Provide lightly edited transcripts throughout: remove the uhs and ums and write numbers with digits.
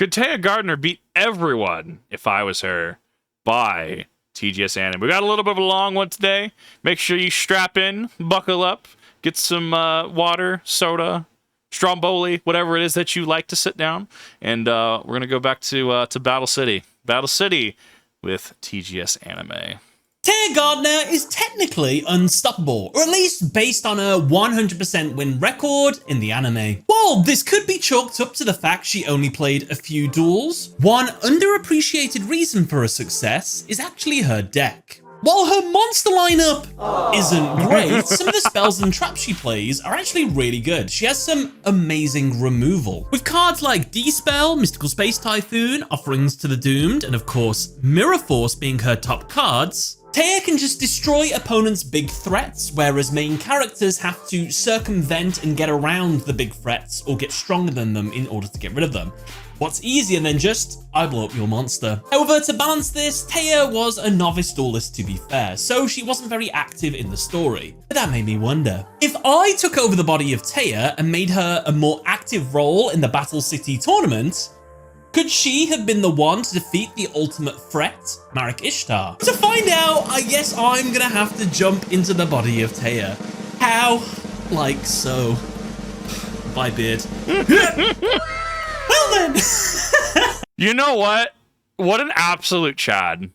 Could Téa Gardner beat everyone if I was her? By TGS Anime. We got a little bit of a long one today. Make sure you strap in, buckle up, get some water, soda, stromboli, whatever it is that you like to sit down. And we're going to go back to Battle City. Battle City with TGS Anime. Téa Gardner is technically unstoppable, or at least based on a 100% win record in the anime. While this could be chalked up to the fact she only played a few duels, one underappreciated reason for her success is actually her deck. While her monster lineup isn't great, some of the spells and traps she plays are actually really good. She has some amazing removal. With cards like D-Spell, Mystical Space Typhoon, Offerings to the Doomed, and of course Mirror Force being her top cards, Téa can just destroy opponents' big threats, whereas main characters have to circumvent and get around the big threats or get stronger than them in order to get rid of them. What's easier than just, I blow up your monster? However, to balance this, Téa was a novice duelist to be fair, so she wasn't very active in the story. But that made me wonder, if I took over the body of Téa and made her a more active role in the Battle City tournament, could she have been the one to defeat the ultimate threat, Marek Ishtar? To find out, I guess I'm gonna have to jump into the body of Téa. How? Like so. Bye, beard. Well then! You know what? What an absolute Chad.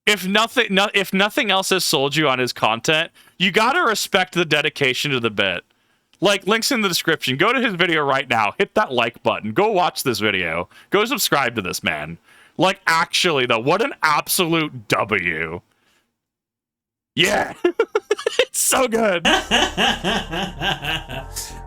If nothing else has sold you on his content, you gotta respect the dedication to the bit. Like, links in the description. Go to his video right now. Hit that like button. Go watch this video. Go subscribe to this man. Like, actually, though, what an absolute W. Yeah. It's so good. I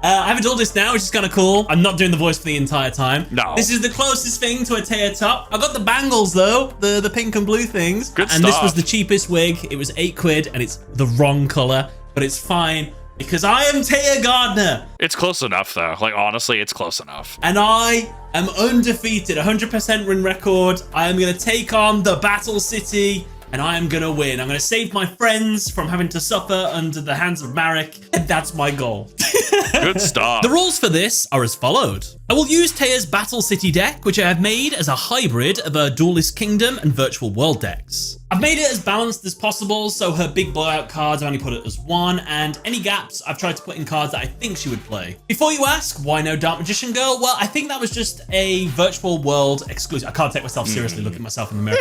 have a dual disc now, which is kind of cool. I'm not doing the voice for the entire time. No. This is the closest thing to a Téa top. I got the bangles, though. The pink and blue things. Good and stuff. This was the cheapest wig. It was £8, and it's the wrong color. But it's fine, because I am Téa Gardner. It's close enough, though. Like, honestly, it's close enough. And I am undefeated, 100% win record. I am going to take on the Battle City, and I am going to win. I'm going to save my friends from having to suffer under the hands of Marek, and that's my goal. Good stuff. The rules for this are as followed. I will use Téa's Battle City deck, which I have made as a hybrid of her Duelist Kingdom and Virtual World decks. I've made it as balanced as possible, so her big blowout cards I've only put it as 1, and any gaps I've tried to put in cards that I think she would play. Before you ask, why no Dark Magician Girl? Well, I think that was just a Virtual World exclusive. I can't take myself seriously looking at myself in the mirror.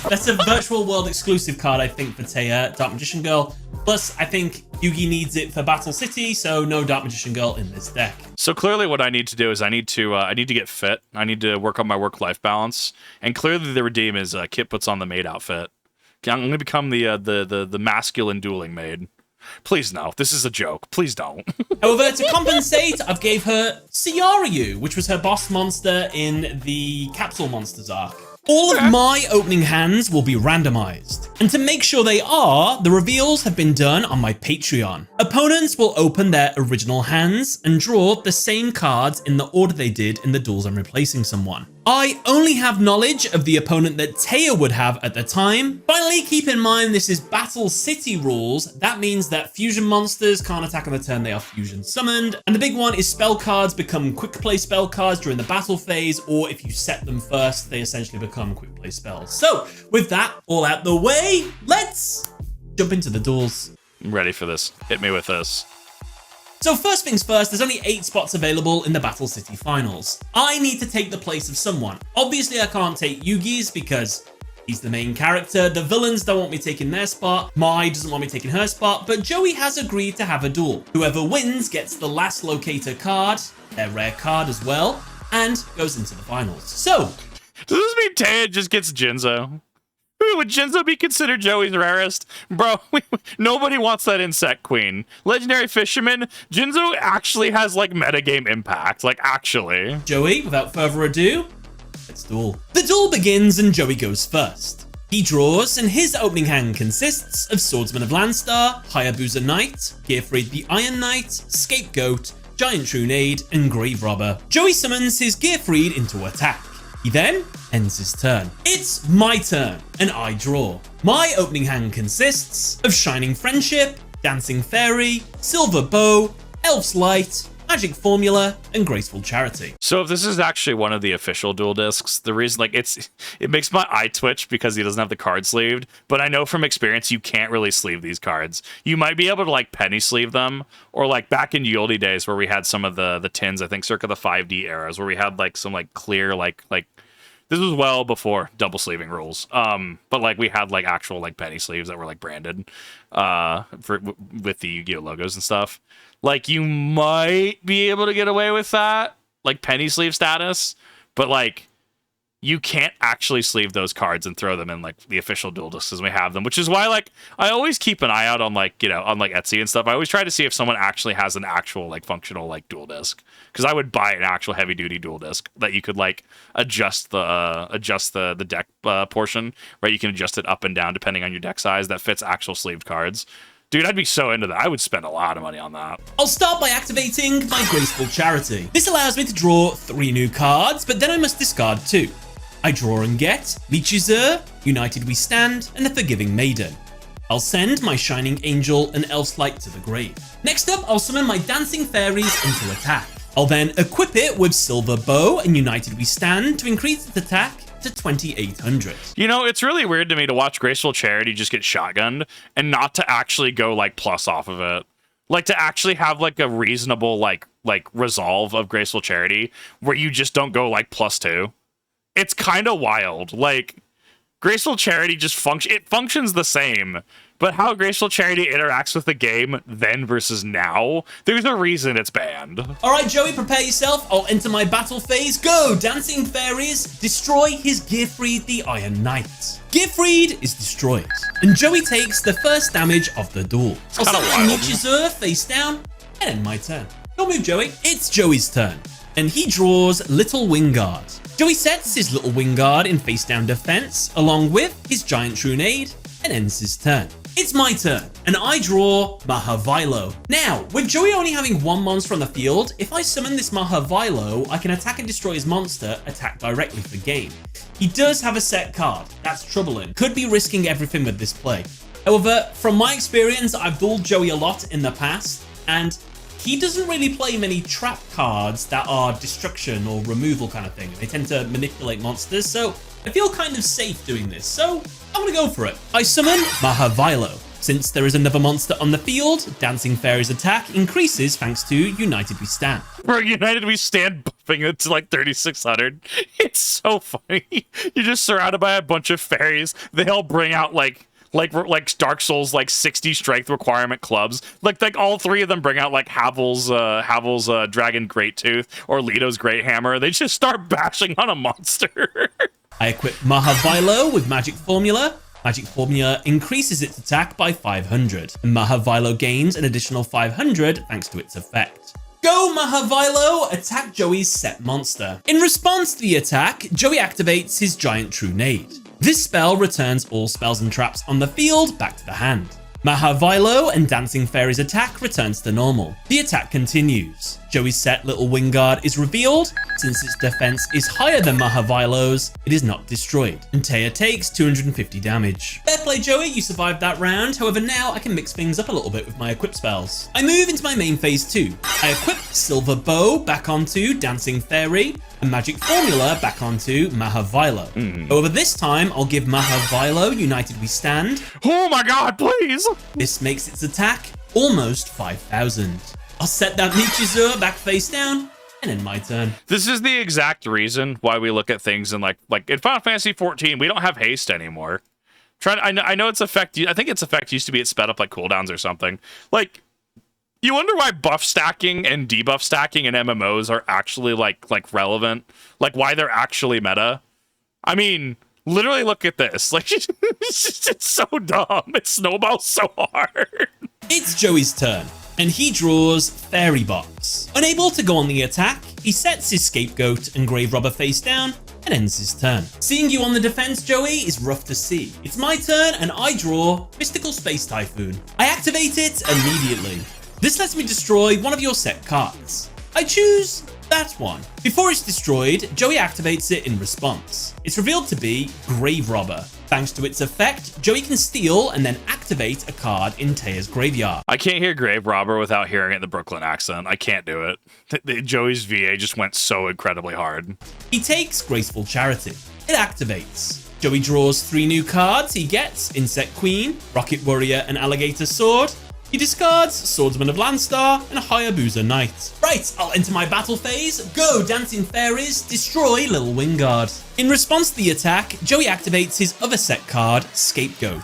That's a Virtual World exclusive card, I think, for Téa, Dark Magician Girl. Plus, I think Yu-GiOh needs it for Battle City, so no Dark Magician Girl in this deck. So clearly what I need to do is I need to get fit. I need to work on my work-life balance. And clearly the redeem is Kit puts on the maid outfit. I'm going to become the masculine dueling maid. Please no, this is a joke. Please don't. However, to compensate, I've gave her Yugioh, which was her boss monster in the Capsule Monsters arc. All of my opening hands will be randomized. And to make sure they are, the reveals have been done on my Patreon. Opponents will open their original hands and draw the same cards in the order they did in the duels I'm replacing someone. I only have knowledge of the opponent that Téa would have at the time. Finally, keep in mind this is Battle City rules. That means that fusion monsters can't attack on the turn they are fusion summoned. And the big one is spell cards become quick play spell cards during the battle phase, or if you set them first, they essentially become quick play spells. So with that all out the way, let's jump into the duels. I'm ready for this. Hit me with this. So first things first, there's only 8 spots available in the Battle City finals. I need to take the place of someone. Obviously I can't take Yu-GiOh's because he's the main character. The villains don't want me taking their spot. Mai doesn't want me taking her spot, but Joey has agreed to have a duel. Whoever wins gets the last locator card, their rare card as well, and goes into the finals. So, does this mean Téa just gets Jinzo? Would Jinzo be considered Joey's rarest? Bro, nobody wants that insect queen. Legendary Fisherman, Jinzo actually has, like, metagame impact. Like, actually. Joey, without further ado, let's duel. The duel begins and Joey goes first. He draws, and his opening hand consists of Swordsman of Landstar, Hayabusa Knight, Gearfried the Iron Knight, Scapegoat, Giant Trunade, and Grave Robber. Joey summons his Gearfried into attack. He then ends his turn. It's my turn, and I draw. My opening hand consists of Shining Friendship, Dancing Fairy, Silver Bow, Elf's Light, Magic Formula, and Graceful Charity. So if this is actually one of the official dual discs, the reason it makes my eye twitch because he doesn't have the card sleeved, but I know from experience you can't really sleeve these cards. You might be able to like penny sleeve them, or like back in Yu-Gi-Oh days where we had some of the tins, I think circa the 5D eras, where we had like some like clear like this was well before double sleeving rules. But like we had like actual like penny sleeves that were like branded with the Yu-Gi-Oh logos and stuff. Like you might be able to get away with that, like penny sleeve status, but like you can't actually sleeve those cards and throw them in like the official dual discs as we have them, which is why like I always keep an eye out on like, you know, on like Etsy and stuff. I always try to see if someone actually has an actual like functional like dual disc, because I would buy an actual heavy duty dual disc that you could like adjust the deck portion, right? You can adjust it up and down depending on your deck size that fits actual sleeved cards. Dude, I'd be so into that. I would spend a lot of money on that. I'll start by activating my Graceful Charity. This allows me to draw 3 new cards, but then I must discard 2. I draw and get Yugioh, United We Stand, and the Forgiving Maiden. I'll send my Shining Angel and Elf's Light to the grave. Next up, I'll summon my Dancing Fairies into attack. I'll then equip it with Silver Bow and United We Stand to increase its attack to 2,800. You know, it's really weird to me to watch Graceful Charity just get shotgunned and not to actually go like plus off of it. Like to actually have like a reasonable like resolve of Graceful Charity where you just don't go like +2. It's kind of wild. Like Graceful Charity just functions the same, but how Graceful Charity interacts with the game then versus now, there's a reason it's banned. All right, Joey, prepare yourself. I'll enter my battle phase. Go, Dancing Fairies. Destroy his Gearfried the Iron Knight. Gearfried is destroyed, and Joey takes the first damage of the duel. I'll set my Yugioh face down and end my turn. Don't move, Joey. It's Joey's turn, and he draws Little Wingard. Joey sets his Little Wingard in face down defense along with his Giant Trunade and ends his turn. It's my turn, and I draw Mahavilo. Now, with Joey only having 1 monster on the field, if I summon this Mahavilo, I can attack and destroy his monster, attack directly for game. He does have a set card, that's troubling. Could be risking everything with this play. However, from my experience, I've dueled Joey a lot in the past, and he doesn't really play many trap cards that are destruction or removal kind of thing. They tend to manipulate monsters, so I feel kind of safe doing this, so I'm gonna go for it. I summon Mahavilo. Since there is another monster on the field, Dancing Fairy's attack increases thanks to United We Stand. For United We Stand buffing it to like 3,600. It's so funny. You're just surrounded by a bunch of fairies. They all bring out like Dark Souls like 60 strength requirement clubs. Like all 3 of them bring out like Havel's Dragon Great Tooth or Leto's Great Hammer. They just start bashing on a monster. I equip Mahavilo with Magic Formula. Magic Formula increases its attack by 500, and Mahavilo gains an additional 500 thanks to its effect. Go Mahavilo! Attack Joey's set monster. In response to the attack, Joey activates his Giant Trunade. This spell returns all spells and traps on the field back to the hand. Mahavilo and Dancing Fairy's attack returns to normal. The attack continues. Joey's set Little Wingard is revealed. Since its defense is higher than Mahavilo's, it is not destroyed, and Téa takes 250 damage. Fair play, Joey, you survived that round. However, now I can mix things up a little bit with my equip spells. I move into my main phase 2. I equip Silver Bow back onto Dancing Fairy, and Magic Formula back onto Mahavilo. However, this time I'll give Mahavilo United We Stand. Oh my god, please! This makes its attack almost 5,000. I'll set that Yugioh back face down and end my turn. This is the exact reason why we look at things in like in Final Fantasy 14, we don't have haste anymore. I know its effect. I think its effect used to be it sped up like cooldowns or something. Like, you wonder why buff stacking and debuff stacking in MMOs are actually like relevant. Like why they're actually meta. I mean, literally look at this. Like it's so dumb. It snowballs so hard. It's Joey's turn, and he draws Fairy Box. Unable to go on the attack, he sets his Scapegoat and Grave Robber face down and ends his turn. Seeing you on the defense, Joey, is rough to see. It's my turn, and I draw Mystical Space Typhoon. I activate it immediately. This lets me destroy one of your set cards. I choose that one. Before it's destroyed, Joey activates it in response. It's revealed to be Grave Robber. Thanks to its effect, Joey can steal and then activate a card in Téa's graveyard. I can't hear Grave Robber without hearing it in the Brooklyn accent. I can't do it. Joey's VA just went so incredibly hard. He takes Graceful Charity. It activates. Joey draws 3 new cards. He gets Insect Queen, Rocket Warrior, and Alligator Sword. He discards Swordsman of Landstar and Hayabusa Knight. Right, I'll enter my battle phase. Go, Dancing Fairies, destroy Little Wingard. In response to the attack, Joey activates his other set card, Scapegoat.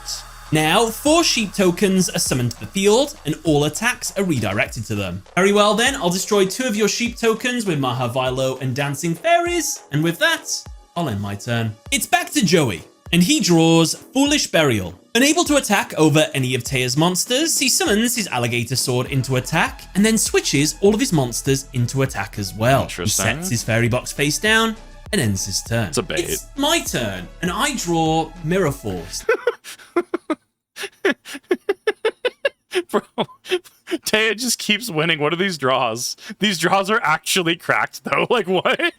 Now, 4 sheep tokens are summoned to the field, and all attacks are redirected to them. Very well then, I'll destroy 2 of your sheep tokens with Mahavilo and Dancing Fairies, and with that, I'll end my turn. It's back to Joey, and he draws Foolish Burial. Unable to attack over any of Téa's monsters, he summons his Alligator Sword into attack, and then switches all of his monsters into attack as well. He sets his Fairy Box face down, and ends his turn. It's a bait. It's my turn, and I draw Mirror Force. Bro, Téa just keeps winning. What are these draws? These draws are actually cracked, though. Like, what?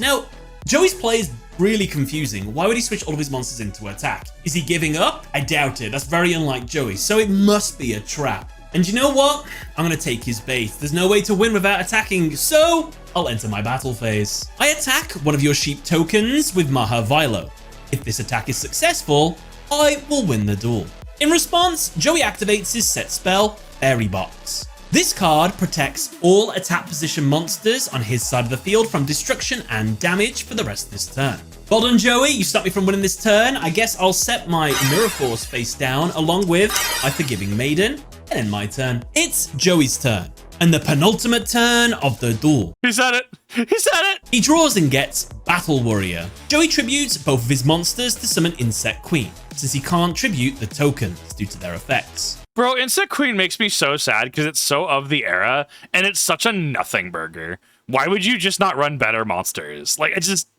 Now, Joey's play is really confusing. Why would he switch all of his monsters into attack? Is he giving up? I doubt it. That's very unlike Joey, so it must be a trap. And you know what? I'm going to take his bait. There's no way to win without attacking, so I'll enter my battle phase. I attack one of your sheep tokens with Mahavilo. If this attack is successful, I will win the duel. In response, Joey activates his set spell, Fairy Box. This card protects all attack position monsters on his side of the field from destruction and damage for the rest of this turn. Well done, Joey. You stopped me from winning this turn. I guess I'll set my Mirror Force face down along with my Forgiving Maiden and end my turn. It's Joey's turn and the penultimate turn of the duel. He said it. He said it. He draws and gets Battle Warrior. Joey tributes both of his monsters to summon Insect Queen, since he can't tribute the tokens due to their effects. Bro, Insect Queen makes me so sad because it's so of the era and it's such a nothing burger. Why would you just not run better monsters? Like, it's just...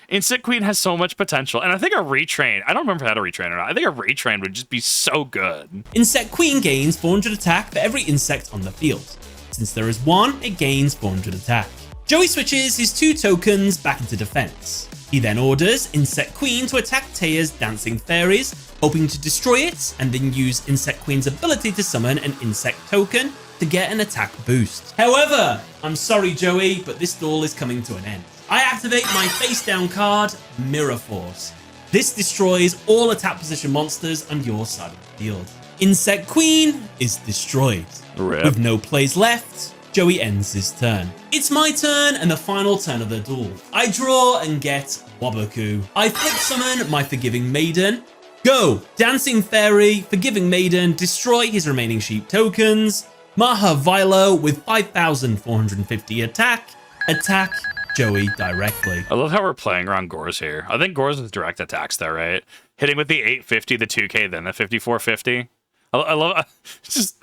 Insect Queen has so much potential, and I think a retrain, I don't remember if I had a retrain or not, I think a retrain would just be so good. Insect Queen gains 400 attack for every insect on the field. Since there is 1, it gains 400 attack. Joey switches his 2 tokens back into defense. He then orders Insect Queen to attack Téa's Dancing Fairies, hoping to destroy it, and then use Insect Queen's ability to summon an insect token to get an attack boost. However, I'm sorry Joey, but this duel is coming to an end. I activate my face down card, Mirror Force. This destroys all attack position monsters on your side of the field. Insect Queen is destroyed. Rip. With no plays left, Joey ends his turn. It's my turn and the final turn of the duel. I draw and get Waboku. I flip summon my Forgiving Maiden. Go! Dancing Fairy, Forgiving Maiden, destroy his remaining sheep tokens. Mahavilo with 5,450 attack. Attack Joey directly. I love how we're playing around Gores here. I think Gores is direct attacks though, right? Hitting with the 850, the 2K, then the 5450. I love just...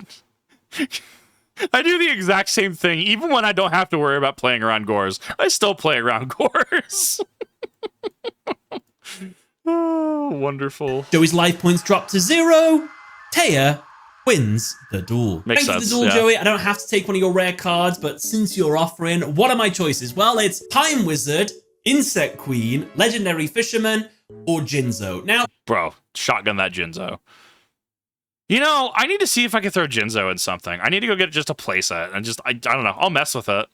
I do the exact same thing, even when I don't have to worry about playing around Gores. I still play around Gores. Oh, wonderful. Joey's life points drop to 0. Téa wins the duel. Makes Thank sense, you for the duel, yeah. Joey. I don't have to take one of your rare cards, but since you're offering, what are my choices? Well, it's Time Wizard, Insect Queen, Legendary Fisherman, or Jinzo. Now, Bro, shotgun that Jinzo. You know, I need to see if I can throw Jinzo in something. I need to go get just a playset and just, I don't know, I'll mess with it.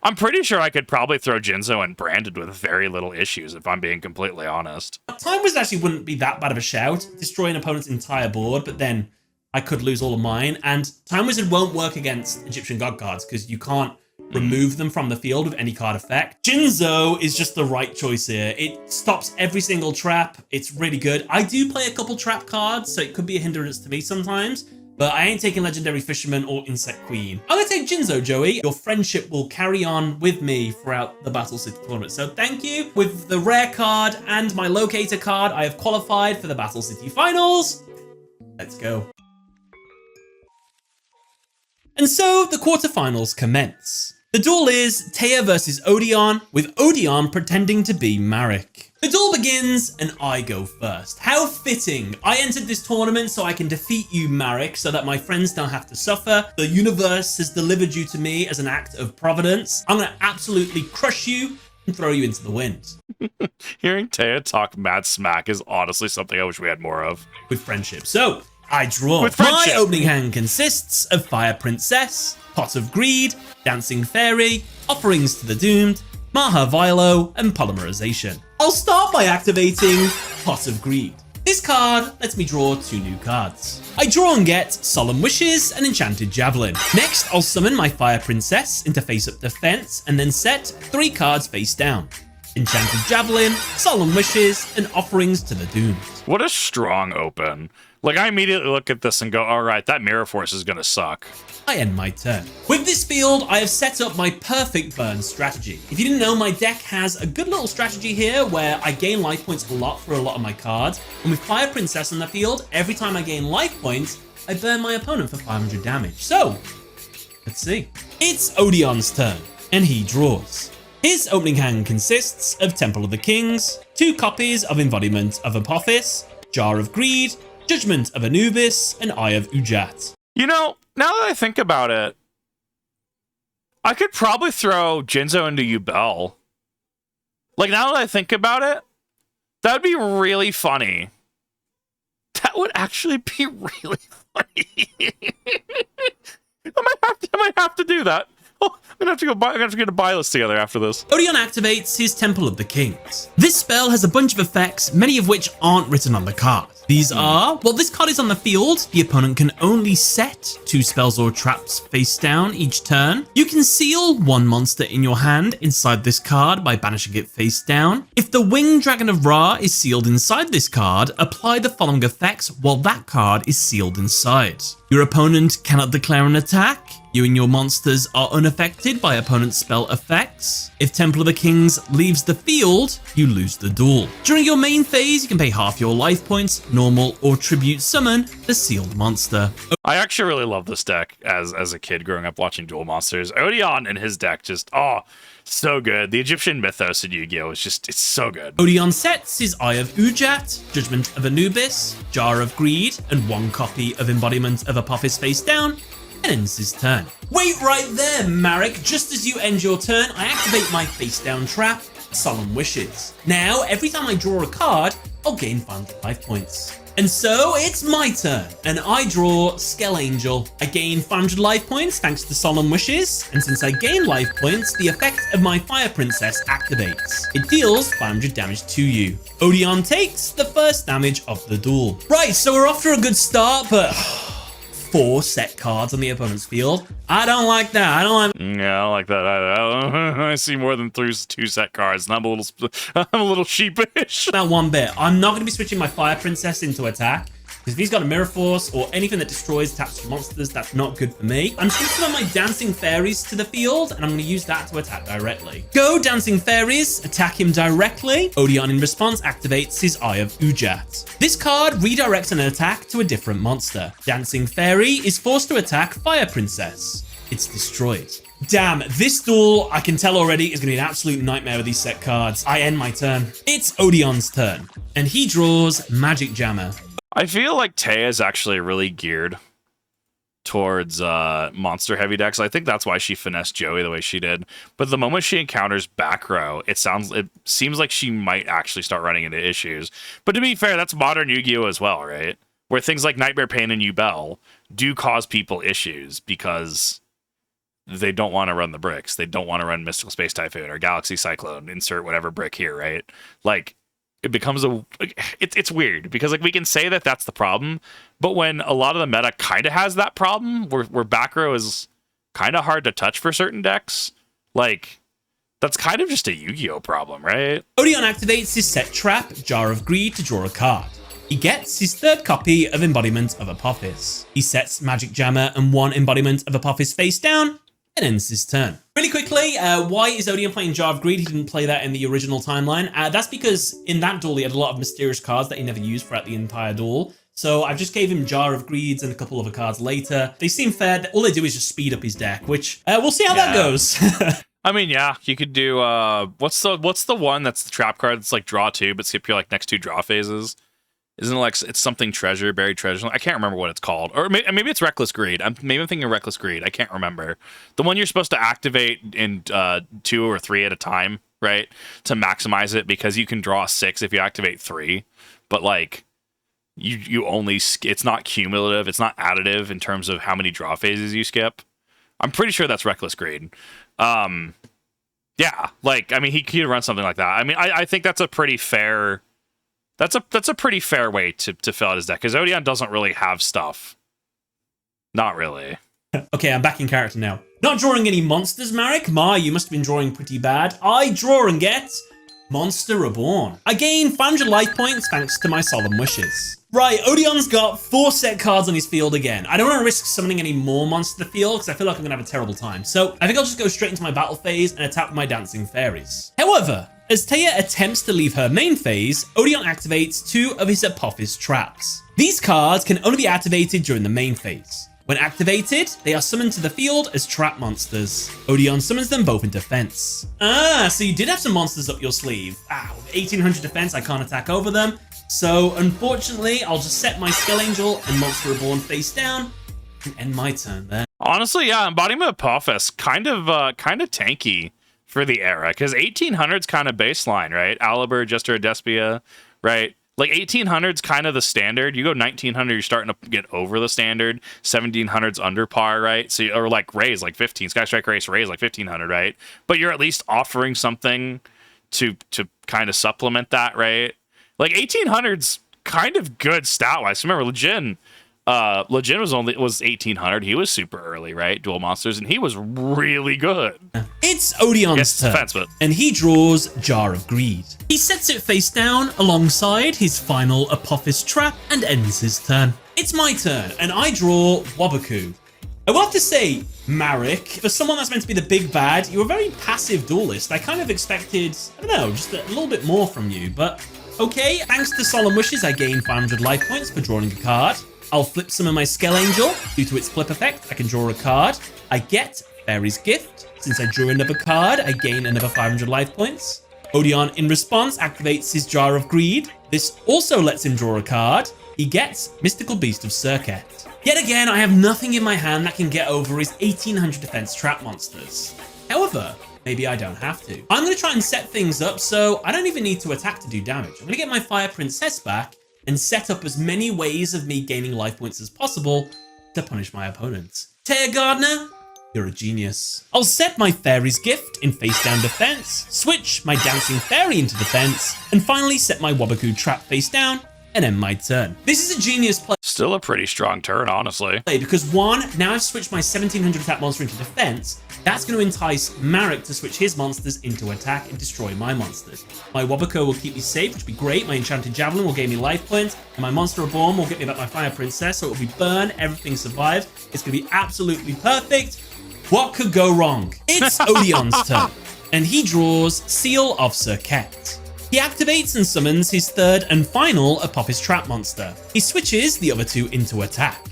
I'm pretty sure I could probably throw Jinzo in Branded with very little issues, if I'm being completely honest. Time Wizard actually wouldn't be that bad of a shout. Destroy an opponent's entire board, but then I could lose all of mine. And Time Wizard won't work against Egyptian God cards because you can't remove them from the field with any card effect. Jinzo is just the right choice here. It stops every single trap. It's really good. I do play a couple trap cards, so it could be a hindrance to me sometimes, but I ain't taking Legendary Fisherman or Insect Queen. I'm gonna take Jinzo, Joey. Your friendship will carry on with me throughout the Battle City tournament. So thank you. With the rare card and my locator card, I have qualified for the Battle City finals. Let's go. And so the quarterfinals commence. The duel is Téa versus Odeon, with Odeon pretending to be Marek. The duel begins and I go first. How fitting. I entered this tournament so I can defeat you, Marek, so that my friends don't have to suffer. The universe has delivered you to me as an act of providence. I'm going to absolutely crush you and throw you into the wind. Hearing Téa talk mad smack is honestly something I wish we had more of. With friendship. So, I draw. With friendship. My opening hand consists of Fire Princess, Pot of Greed, Dancing Fairy, Offerings to the Doomed, Maha Vilo, and Polymerization. I'll start by activating Pot of Greed. This card lets me draw 2 new cards. I draw and get Solemn Wishes and Enchanted Javelin. Next, I'll summon my Fire Princess into face-up defense and then set 3 cards face down. Enchanted Javelin, Solemn Wishes, and Offerings to the Doomed. What a strong open. Like, I immediately look at this and go, all right, that Mirror Force is going to suck. I end my turn. With this field, I have set up my perfect burn strategy. If you didn't know, my deck has a good little strategy here where I gain life points a lot for a lot of my cards. And with Fire Princess on the field, every time I gain life points, I burn my opponent for 500 damage. So, let's see. It's Odeon's turn, and he draws. His opening hand consists of Temple of the Kings, 2 copies of Embodiment of Apophis, Jar of Greed, Judgment of Anubis, and Eye of Ujat. You know, now that I think about it, I could probably throw Jinzo into Yubel. Like, now that I think about it, that'd be really funny. That would actually be really funny. I might have to do that. Oh, I'm gonna have to get a buy list together after this. Odeon activates his Temple of the Kings. This spell has a bunch of effects, many of which aren't written on the card. These are, while this card is on the field, the opponent can only set 2 spells or traps face down each turn. You can seal 1 monster in your hand inside this card by banishing it face down. If the Winged Dragon of Ra is sealed inside this card, apply the following effects while that card is sealed inside. Your opponent cannot declare an attack. You and your monsters are unaffected by opponent's spell effects. If Temple of the Kings leaves the field, you lose the duel. During your main phase, you can pay half your life points, normal, or tribute summon the sealed monster. I actually really love this deck as a kid growing up watching Duel Monsters. Odeon and his deck just, so good. The Egyptian mythos in Yu-Gi-Oh! It's so good. Odeon sets his Eye of Ujat, Judgment of Anubis, Jar of Greed, and 1 copy of Embodiment of Apophis face down, and ends his turn. Wait right there, Marek. Just as you end your turn, I activate my face down trap, Solemn Wishes. Now, every time I draw a card, I'll gain 500 life points. And so it's my turn, and I draw Skell Angel. I gain 500 life points thanks to Solemn Wishes, and since I gain life points, the effect of my Fire Princess activates. It deals 500 damage to you. Odeon takes the first damage of the duel. Right, so we're off to a good start, but 4 set cards on the opponent's field. I don't like that. I don't like that either. I see more than 2 set cards, and I'm a little sheepish. that one bit. I'm not going to be switching my Fire Princess into attack, because if he's got a Mirror Force or anything that destroys attached to monsters, that's not good for me. I'm just going to summon my Dancing Fairies to the field, and I'm going to use that to attack directly. Go, Dancing Fairies, attack him directly. Odeon in response activates his Eye of Ujat. This card redirects an attack to a different monster. Dancing Fairy is forced to attack Fire Princess. It's destroyed. Damn, this duel, I can tell already, is going to be an absolute nightmare with these set cards. I end my turn. It's Odeon's turn, and he draws Magic Jammer. I feel like Téa is actually really geared towards monster heavy decks. I think that's why she finessed Joey the way she did. But the moment she encounters back row, it seems like she might actually start running into issues. But to be fair, that's modern Yu-Gi-Oh as well, right? Where things like Nightmare Pain and Yubel do cause people issues because they don't want to run the bricks. They don't want to run Mystical Space Typhoon or Galaxy Cyclone, insert whatever brick here, right? Like, it becomes it's weird because like we can say that that's the problem, but when a lot of the meta kind of has that problem where back row is kind of hard to touch for certain decks, like that's kind of just a Yu-Gi-Oh problem, right? Odeon activates his set trap, Jar of Greed, to draw a card. He gets his 3rd copy of Embodiment of Apophis. He sets Magic Jammer and 1 Embodiment of Apophis face down, and ends his turn. Really quickly, why is Odeon playing Jar of Greed? He didn't play that in the original timeline. That's because in that duel, he had a lot of mysterious cards that he never used throughout the entire duel. So I just gave him Jar of Greeds and a couple other cards later. They seem fair. All they do is just speed up his deck, which we'll see how that goes. I mean, yeah, you could do what's the one that's the trap card that's like draw 2 but skip your like next 2 draw phases? Isn't it like it's something treasure, buried treasure? I can't remember what it's called. Or maybe it's Reckless Greed. Maybe I'm thinking Reckless Greed. I can't remember. The one you're supposed to activate in 2 or 3 at a time, right? To maximize it, because you can draw 6 if you activate 3. But like you only it's not cumulative, it's not additive in terms of how many draw phases you skip. I'm pretty sure that's Reckless Greed. Yeah, like I mean he could run something like that. I mean I think that's a pretty fair That's a pretty fair way to fill out his deck, because Odeon doesn't really have stuff. Not really. Okay, I'm back in character now. Not drawing any monsters, Marek? You must have been drawing pretty bad. I draw and get Monster Reborn. I gain 500 life points thanks to my solemn wishes. Right, Odeon's got 4 set cards on his field again. I don't want to risk summoning any more monsters to the field because I feel like I'm going to have a terrible time. So I think I'll just go straight into my battle phase and attack with my dancing fairies. However, as Téa attempts to leave her main phase, Odeon activates 2 of his Apophis traps. These cards can only be activated during the main phase. When activated, they are summoned to the field as trap monsters. Odeon summons them both in defense. So you did have some monsters up your sleeve. With 1800 defense, I can't attack over them. So unfortunately, I'll just set my Skull Angel and Monster Reborn face down and end my turn there. Honestly, yeah, Embodiment of Apophis kind of tanky for the era, because 1800's kind of baseline, right? Alibur, Jester, Despia, right? Like 1800's kind of the standard. You go 1900, you're starting to get over the standard. 1700's under par, right? So or like raise like 15, Sky Strike raise like 1500, right? But you're at least offering something to kind of supplement that, right? Like 1800's kind of good stat wise. Remember, Legend was 1800. He was super early, right? Dual monsters, and he was really good. It's Odeon's turn, defense, but and he draws Jar of Greed. He sets it face down alongside his final Apophis trap and ends his turn. It's my turn, and I draw Waboku. I will have to say, Marek, for someone that's meant to be the big bad, you're a very passive duelist. I kind of expected, I don't know, just a little bit more from you, but okay. Thanks to Solemn Wishes, I gain 500 life points for drawing a card. I'll flip some of my Skull Angel. Due to its flip effect, I can draw a card. I get Fairy's Gift. Since I drew another card, I gain another 500 life points. Odeon, in response, activates his Jar of Greed. This also lets him draw a card. He gets Mystical Beast of Circuit. Yet again, I have nothing in my hand that can get over his 1800 defense trap monsters. However, maybe I don't have to. I'm going to try and set things up so I don't even need to attack to do damage. I'm going to get my Fire Princess back and set up as many ways of me gaining life points as possible to punish my opponents. Téa Gardner, you're a genius. I'll set my Fairy's Gift in face down defense, switch my Dancing Fairy into defense, and finally set my Waboku trap face down and end my turn. This is a genius play. still a pretty strong turn, honestly. Because one, now I've switched my 1700 attack monster into defense. That's going to entice Marek to switch his monsters into attack and destroy my monsters. My Waboku will keep me safe, which will be great. My Enchanted Javelin will gain me life points. And my Monster Reborn will get me back my Fire Princess, so it will be burn, everything survives. It's going to be absolutely perfect. What could go wrong? It's Odeon's turn, and he draws Seal of Circuit. He activates and summons his third and final Apophis Trap monster. He switches the other two into attack.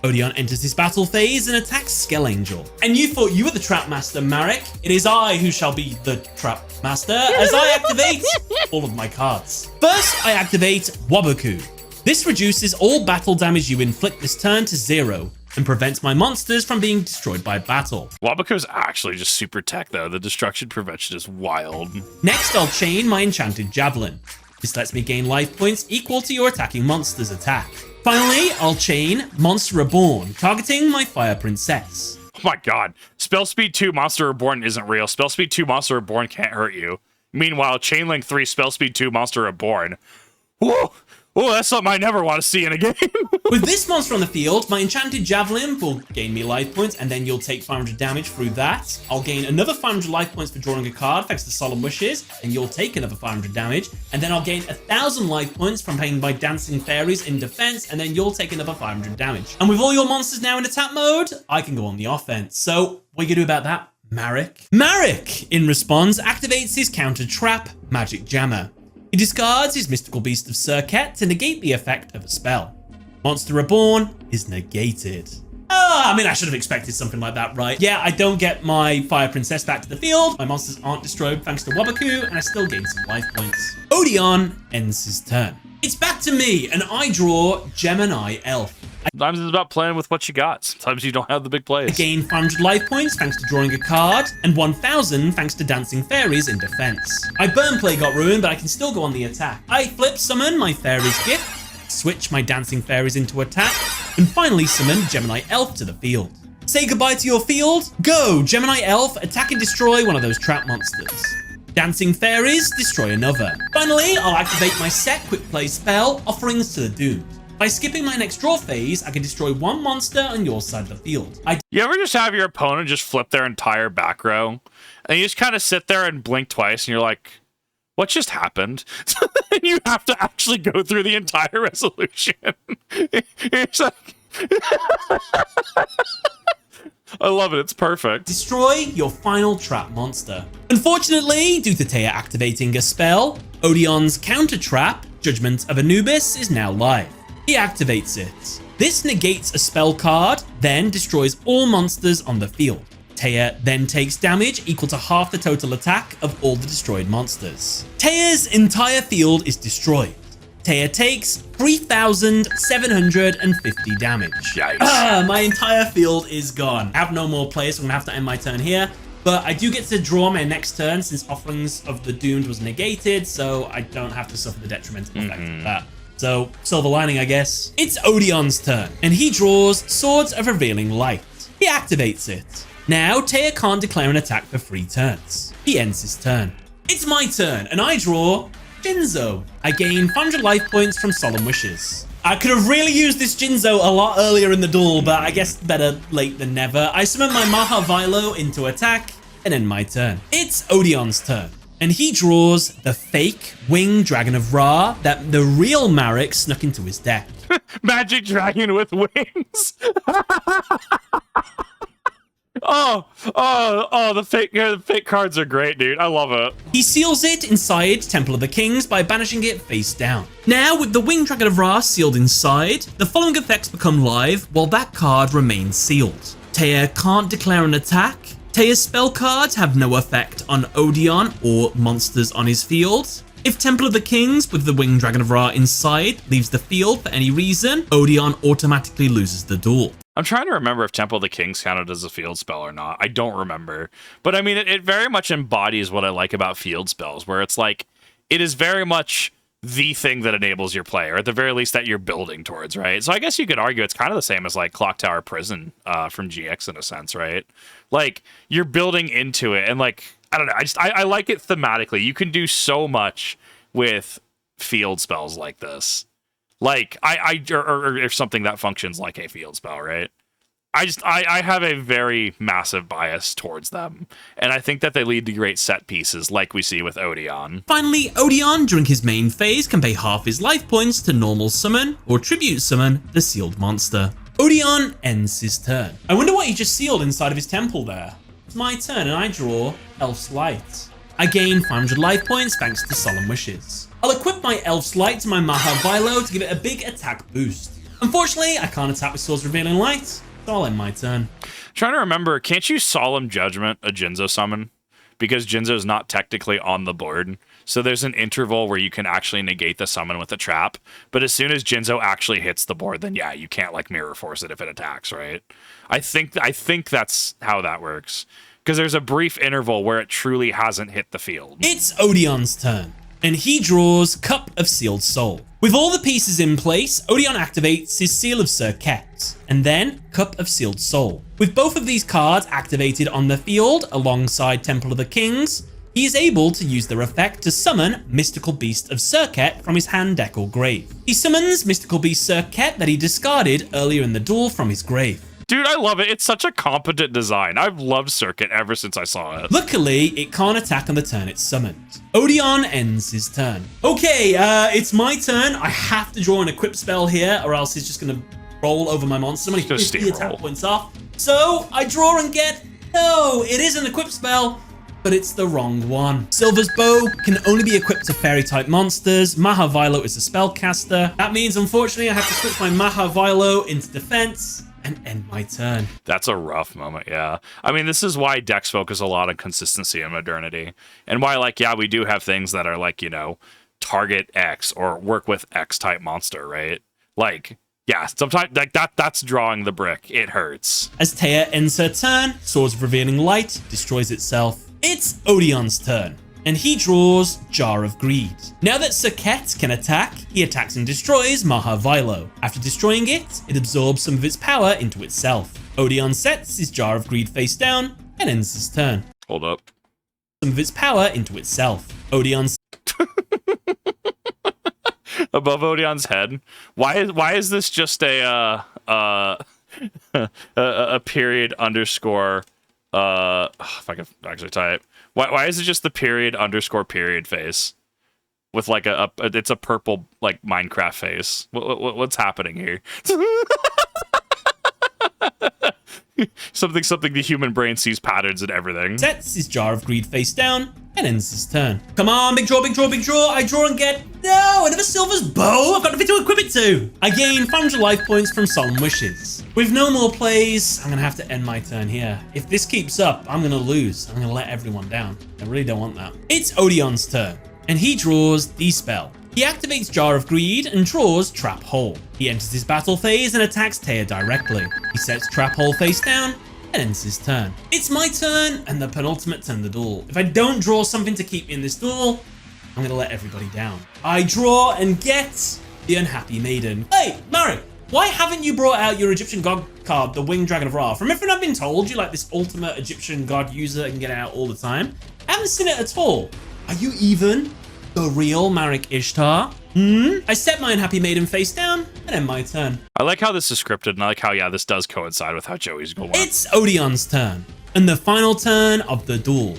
Odeon enters his battle phase and attacks Skull Angel. And you thought you were the Trap Master, Marek. It is I who shall be the Trap Master as I activate all of my cards. First, I activate Waboku. This reduces all battle damage you inflict this turn to 0 and prevents my monsters from being destroyed by battle. Waboku's actually just super tech, though. The destruction prevention is wild. Next, I'll chain my Enchanted Javelin. This lets me gain life points equal to your attacking monster's attack. Finally, I'll chain Monster Reborn, targeting my Fire Princess. Oh my god. Spell Speed 2 Monster Reborn isn't real. Spell Speed 2 Monster Reborn can't hurt you. Meanwhile, Chainlink 3 Spell Speed 2 Monster Reborn. Whoa! Oh, that's something I never want to see in a game. With this monster on the field, my Enchanted Javelin will gain me life points, and then you'll take 500 damage through that. I'll gain another 500 life points for drawing a card thanks to Solemn Wishes, and you'll take another 500 damage. And then I'll gain 1,000 life points from playing my Dancing Fairies in defense, and then you'll take another 500 damage. And with all your monsters now in attack mode, I can go on the offense. So, what are you going to do about that, Marek? Marek, in response, activates his counter trap, Magic Jammer. He discards his Mystical Beast of Circuit to negate the effect of a spell. Monster Reborn is negated. I mean, I should have expected something like that, right? Yeah, I don't get my Fire Princess back to the field. My monsters aren't destroyed thanks to Wabaku, and I still gain some life points. Odeon ends his turn. It's back to me, and I draw Gemini Elf. Sometimes it's about playing with what you got. Sometimes you don't have the big plays. I gain 500 life points thanks to drawing a card, and 1,000 thanks to dancing fairies in defense. My burn play got ruined, but I can still go on the attack. I flip summon my fairies gift, switch my dancing fairies into attack, and finally summon Gemini Elf to the field. Say goodbye to your field. Go, Gemini Elf, attack and destroy one of those trap monsters. Dancing fairies, destroy another. Finally, I'll activate my set quick play spell, Offerings to the Doomed. By skipping my next draw phase, I can destroy one monster on your side of the field. You ever just have your opponent just flip their entire back row, and you just kind of sit there and blink twice, and you're like, what just happened? And you have to actually go through the entire resolution. It's like... I love it. It's perfect. Destroy your final trap monster. Unfortunately, due to Téa activating a spell, Odeon's counter trap, Judgment of Anubis, is now live. He activates it. This negates a spell card, then destroys all monsters on the field. Téa then takes damage equal to half the total attack of all the destroyed monsters. Téa's entire field is destroyed. Téa takes 3,750 damage. Yikes. My entire field is gone. I have no more players, so I'm gonna have to end my turn here. But I do get to draw my next turn since Offerings of the Doomed was negated, so I don't have to suffer the detrimental effect of that. So, silver lining, I guess. It's Odeon's turn, and he draws Swords of Revealing Light. He activates it. Now, Téa can't declare an attack for 3 turns. He ends his turn. It's my turn, and I draw Yugioh. I gain 500 life points from Solemn Wishes. I could have really used this Yugioh a lot earlier in the duel, but I guess better late than never. I summon my Maha Vilo into attack, and end my turn. It's Odeon's turn, and he draws the fake Winged Dragon of Ra that the real Marek snuck into his deck. Magic dragon with wings. The fake cards are great, dude. I love it. He seals it inside Temple of the Kings by banishing it face down. Now, with the Winged Dragon of Ra sealed inside, the following effects become live while that card remains sealed. Téa can't declare an attack. Téa's spell cards have no effect on Odeon or monsters on his field. If Temple of the Kings with the Winged Dragon of Ra inside leaves the field for any reason, Odeon automatically loses the duel. I'm trying to remember if Temple of the Kings counted as a field spell or not. I don't remember. But I mean, it very much embodies what I like about field spells, where it's like, it is very much the thing that enables your play, or at the very least that you're building towards, right? So I guess you could argue it's kind of the same as like Clock Tower Prison from GX in a sense, right? Like, you're building into it, and like, I don't know, I like it thematically. You can do so much with field spells like this. Like, or something that functions like a field spell, right? I have a very massive bias towards them, and I think that they lead to great set pieces like we see with Odeon. Finally, Odeon, during his main phase, can pay half his life points to normal summon or tribute summon the sealed monster. Odeon ends his turn. I wonder what he just sealed inside of his temple there. It's my turn, and I draw Elf's Light. I gain 500 life points thanks to Solemn Wishes. I'll equip my Elf's Light to my Maha Vilo to give it a big attack boost. Unfortunately, I can't attack with Swords Revealing Light, so I'll end my turn. Trying to remember, can't you Solemn Judgment a Yugioh summon? Because Yugioh's not technically on the board, so there's an interval where you can actually negate the summon with a trap, but as soon as Yugioh actually hits the board, then yeah, you can't like mirror force it if it attacks, right? I think that's how that works. Because there's a brief interval where it truly hasn't hit the field. It's Odeon's turn, and he draws Cup of Sealed Soul. With all the pieces in place, Odeon activates his Seal of Serket, and then Cup of Sealed Soul. With both of these cards activated on the field alongside Temple of the Kings, he is able to use their effect to summon Mystical Beast of Serket from his hand, deck, or grave. He summons Mystical Beast Serket that he discarded earlier in the duel from his grave. Dude, I love it. It's such a competent design. I've loved Circuit ever since I saw it. Luckily, it can't attack on the turn it's summoned. Odeon ends his turn. Okay, it's my turn. I have to draw an equip spell here, or else he's just going to roll over my monster. I'm only 50 attack points off. So, I draw and get... No, it is an equip spell. but it's the wrong one. Silver's bow can only be equipped to fairy-type monsters. Mahavilo is a spellcaster. That means, unfortunately, I have to switch my Mahavilo into defense and end my turn. That's a rough moment, yeah. I mean, this is why decks focus a lot on consistency and modernity. And why, like, yeah, we do have things that are like, you know, target X or work with X type monster, right? Like, yeah, sometimes like that's drawing the brick. It hurts. As Téa ends her turn, Swords of Revealing Light destroys itself. It's Odeon's turn, and he draws Jar of Greed. Now that Serket can attack, he attacks and destroys Mahavilo. After destroying it, it absorbs some of its power into itself. Odeon sets his Jar of Greed face down and ends his turn. Hold up. Some of its power into itself. Odeon above Odeon's head. Why is this just a period underscore if I can actually type. Why is it just the period underscore period face with like it's a purple like Minecraft face? What's happening here? something the human brain sees patterns in everything. Sets his Jar of Greed face down and ends his turn. Come on, big draw, big draw, big draw. I draw and get, no, another Silver's bow. I've got nothing to equip it to. I gain 500 life points from Solemn Wishes. With no more plays, I'm gonna have to end my turn here. If this keeps up, I'm gonna lose. I'm gonna let everyone down. I really don't want that. It's Odeon's turn, and he draws Dispel. He activates Jar of Greed and draws Trap Hole. He enters his battle phase and attacks Téa directly. He sets Trap Hole face down and ends his turn. It's my turn and the penultimate turn of the duel. If I don't draw something to keep me in this duel, I'm gonna let everybody down. I draw and get the Unhappy Maiden. Hey, Marek, why haven't you brought out your Egyptian god card, the Winged Dragon of Ra? From everything I've been told, you're like this ultimate Egyptian god user and can get it out all the time. I haven't seen it at all. Are you even the real Marek Ishtar? I set my Unhappy Maiden face down and end my turn. I like how this is scripted, and I like how, yeah, this does coincide with how Joey's going. It's Odeon's turn, and the final turn of the duel.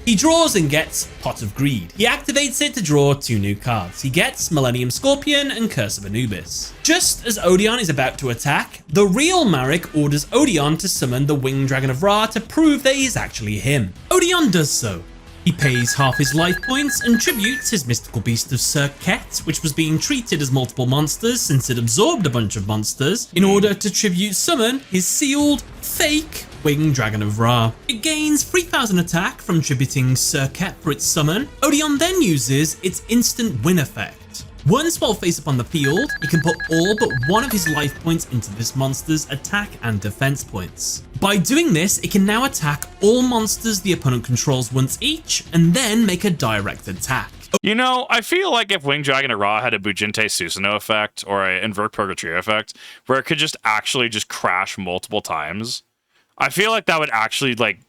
He draws and gets Pot of Greed. He activates it to draw 2 new cards. He gets Millennium Scorpion and Curse of Anubis. Just as Odeon is about to attack, the real Marek orders Odeon to summon the Winged Dragon of Ra to prove that he is actually him. Odeon does so. He pays half his life points and tributes his mystical beast of Serket, which was being treated as multiple monsters since it absorbed a bunch of monsters, in order to tribute summon his sealed, fake Winged Dragon of Ra. It gains 3000 attack from tributing Serket for its summon. Odeon then uses its instant win effect. Once while face up on the field, he can put all but one of his life points into this monster's attack and defense points. By doing this, it can now attack all monsters the opponent controls once each, and then make a direct attack. You know, I feel like if Winged Dragon of Ra had a Bujinte Susanoo effect or a Invert Purgatory effect, where it could just actually just crash multiple times, I feel like that would actually like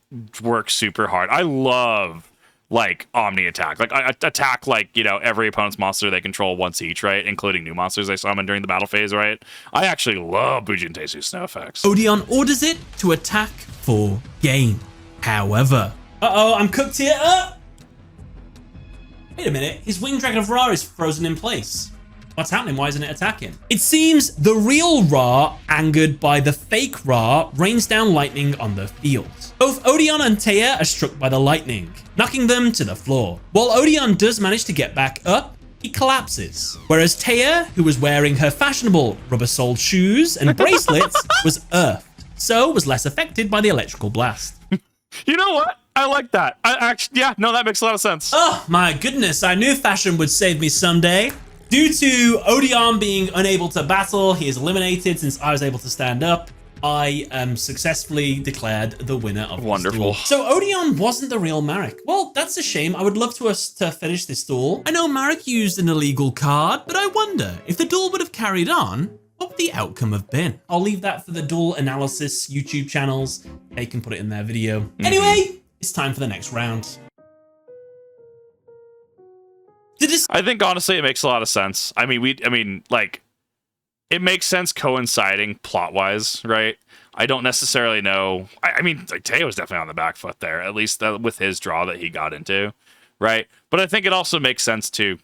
work super hard. I love like Omni attack, like I attack like, you know, every opponent's monster they control once each, right, including new monsters they summon during the battle phase, right? I actually love Bujinte Susanoo effects. Odeon orders it to attack for gain. However, I'm cooked here. Wait a minute, his Winged Dragon of Ra is frozen in place. What's happening? Why isn't it attacking? It seems the real Ra, angered by the fake Ra, rains down lightning on the field. Both Odeon and Téa are struck by the lightning, knocking them to the floor. While Odeon does manage to get back up, he collapses. Whereas Téa, who was wearing her fashionable rubber-soled shoes and bracelets, was earthed, so was less affected by the electrical blast. You know what? I like that. Yeah, no, that makes a lot of sense. Oh my goodness, I knew fashion would save me someday. Due to Odeon being unable to battle, he is eliminated since I was able to stand up. I am successfully declared the winner of this duel. So Odeon wasn't the real Marek. Well, that's a shame. I would love to finish this duel. I know Marek used an illegal card, but I wonder if the duel would have carried on, what would the outcome have been? I'll leave that for the duel analysis YouTube channels. They can put it in their video. Anyway, it's time for the next round. I think honestly it makes a lot of sense. I mean, like, it makes sense coinciding plot-wise, right? I don't necessarily know. I mean, like, Téa was definitely on the back foot there, at least with his draw that he got into, right? But I think it also makes sense to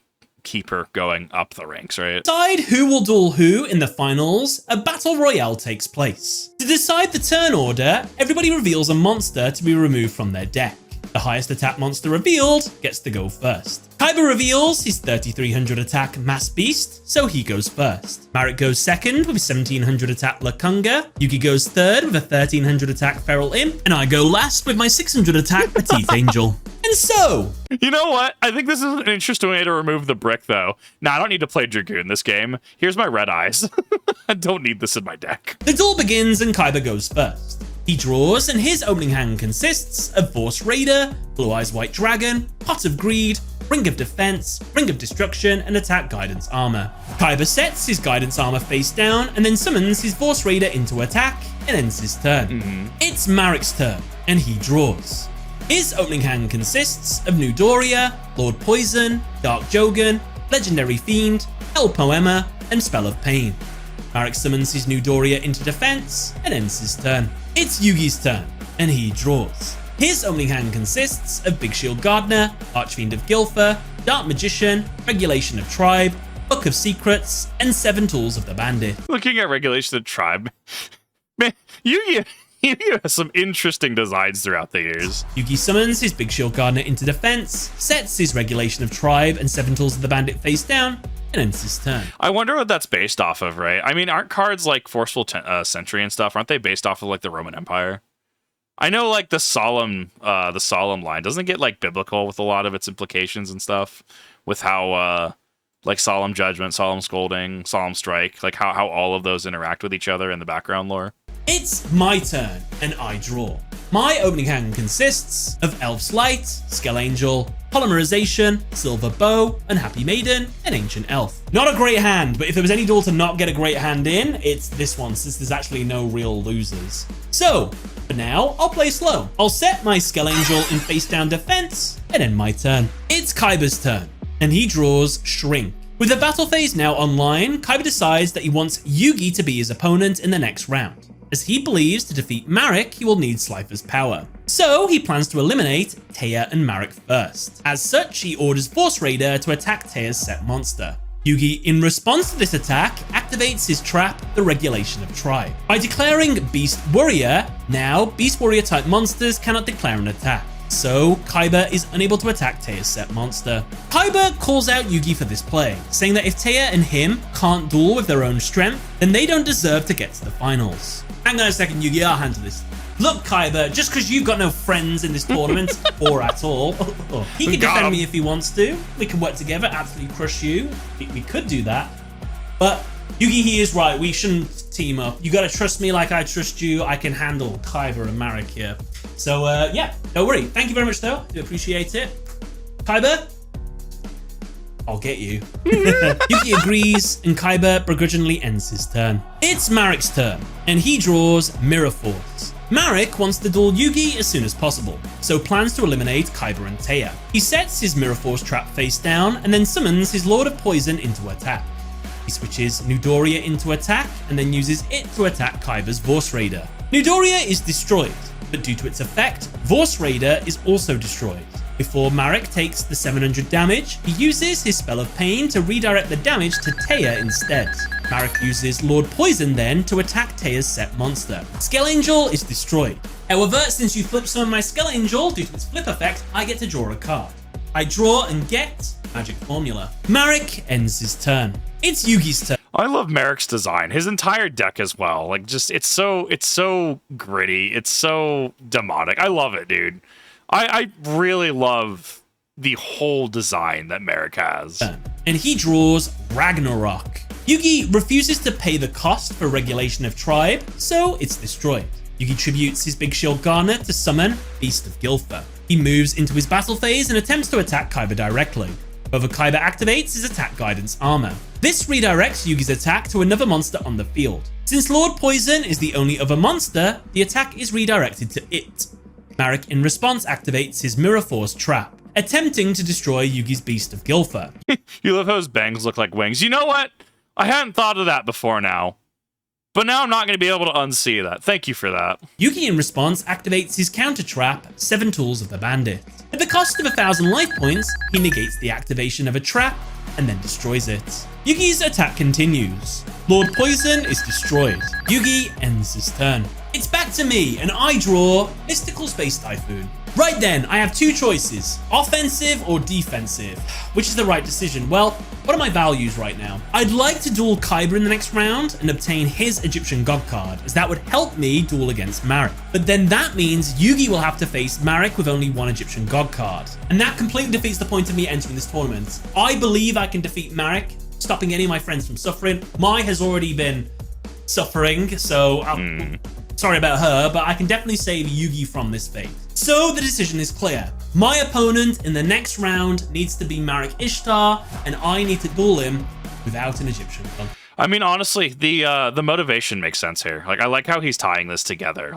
keep her going up the ranks, right? Decide who will duel who in the finals, a battle royale takes place. To decide the turn order, everybody reveals a monster to be removed from their deck. The highest attack monster revealed gets to go first. Kaiba reveals his 3300 attack Mass Beast, so he goes first. Marek goes second with 1700 attack Lakunga, Yugi goes third with a 1300 attack Feral Imp, and I go last with my 600 attack Petite Angel. And so... You know what? I think this is an interesting way to remove the brick, though. Now, I don't need to play Dragoon this game. Here's my red eyes. I don't need this in my deck. The duel begins and Kaiba goes first. He draws, and his opening hand consists of Force Raider, Blue Eyes White Dragon, Pot of Greed, Ring of Defense, Ring of Destruction, and Attack Guidance Armor. Kaiba sets his Guidance Armor face down and then summons his Force Raider into attack and ends his turn. It's Marek's turn, and he draws. His opening hand consists of New Doria, Lord Poison, Dark Jogan, Legendary Fiend, Hell Poema, and Spell of Pain. Marek summons his New Doria into defense and ends his turn. It's Yugi's turn, and he draws. His opening hand consists of Big Shield Gardner, Archfiend of Gilfer, Dark Magician, Regulation of Tribe, Book of Secrets, and 7 Tools of the Bandit. Looking at Regulation of Tribe, man, Yu-Gi-Oh has some interesting designs throughout the years. Yugi summons his Big Shield Gardner into defense, sets his Regulation of Tribe and 7 Tools of the Bandit face down, and ends his turn. I wonder what that's based off of, right? I mean, aren't cards like Forceful Sentry and stuff, aren't they based off of like the Roman Empire? I know like the solemn line doesn't get like biblical with a lot of its implications and stuff, with how like solemn judgment, solemn scolding, solemn strike, like how all of those interact with each other in the background lore. It's my turn, and I draw. My opening hand consists of Elf's Light, Skell Angel, Polymerization, Silver Bow, Unhappy Maiden, and Ancient Elf. Not a great hand, but if there was any duel to not get a great hand in, it's this one, since there's actually no real losers. So, for now, I'll play slow. I'll set my Skell Angel in face down defense, and end my turn. It's Kaiba's turn, and he draws Shrink. With the battle phase now online, Kaiba decides that he wants Yugi to be his opponent in the next round, as he believes to defeat Marek, he will need Slifer's power. So he plans to eliminate Téa and Marek first. As such, he orders Force Raider to attack Téa's set monster. Yugi, in response to this attack, activates his trap, the Regulation of Tribe. By declaring Beast Warrior, now Beast Warrior type monsters cannot declare an attack. So Kaiba is unable to attack Téa's set monster. Kaiba calls out Yugi for this play, saying that if Téa and him can't duel with their own strength, then they don't deserve to get to the finals. Hang on a second, Yugi, I'll handle this. Look, Kaiba, just because you've got no friends in this tournament, or at all, he can defend me if he wants to. We can work together, absolutely crush you. We could do that. But Yugi, he is right. We shouldn't team up. You got to trust me like I trust you. I can handle Kaiba and Marek here. So, yeah, don't worry. Thank you very much, though. I do appreciate it. Kaiba, I'll get you. Yugi agrees, and Kaiba begrudgingly ends his turn. It's Marek's turn, and he draws Mirror Force. Marek wants to duel Yugi as soon as possible, so plans to eliminate Kaiba and Téa. He sets his Mirror Force trap face down, and then summons his Lord of Poison into attack. He switches New Doria into attack, and then uses it to attack Kaiba's Force Raider. New Doria is destroyed, but due to its effect, Force Raider is also destroyed. Before Marek takes the 700 damage, he uses his Spell of Pain to redirect the damage to Téa instead. Marek uses Lord Poison then to attack Téa's set monster. Skell Angel is destroyed. However, since you flipped some of my Skell Angel due to its flip effect, I get to draw a card. I draw and get Magic Formula. Marek ends his turn. It's Yugi's turn. I love Marek's design, his entire deck as well. Like, just it's so gritty, it's so demonic. I love it, dude. I really love the whole design that Marek has. And he draws Ragnarok. Yugi refuses to pay the cost for Regulation of Tribe, so it's destroyed. Yugi tributes his Big Shield Gardner to summon Beast of Gilfer. He moves into his battle phase and attempts to attack Kaiba directly. However, Kaiba activates his Attack Guidance Armor. This redirects Yugi's attack to another monster on the field. Since Lord Poison is the only other monster, the attack is redirected to it. Marek, in response, activates his Mirror Force trap, attempting to destroy Yugi's Beast of Gilfer. You love how his bangs look like wings. You know what? I hadn't thought of that before now. But now I'm not going to be able to unsee that. Thank you for that. Yugi, in response, activates his counter trap, 7 Tools of the Bandit. At the cost of 1,000 life points, he negates the activation of a trap and then destroys it. Yugi's attack continues. Lord Poison is destroyed. Yugi ends his turn. It's back to me, and I draw Mystical Space Typhoon. Right then, I have two choices, offensive or defensive. Which is the right decision? Well, what are my values right now? I'd like to duel Kaiba in the next round and obtain his Egyptian God card, as that would help me duel against Marek. But then that means Yu-GiOh will have to face Marek with only one Egyptian God card. And that completely defeats the point of me entering this tournament. I believe I can defeat Marek, stopping any of my friends from suffering. Mai has already been suffering, so sorry about her, but I can definitely save Yu-GiOh from this fate. So the decision is clear. My opponent in the next round needs to be Marek Ishtar, and I need to duel him without an Egyptian God. I mean, honestly, the motivation makes sense here. Like, I like how he's tying this together.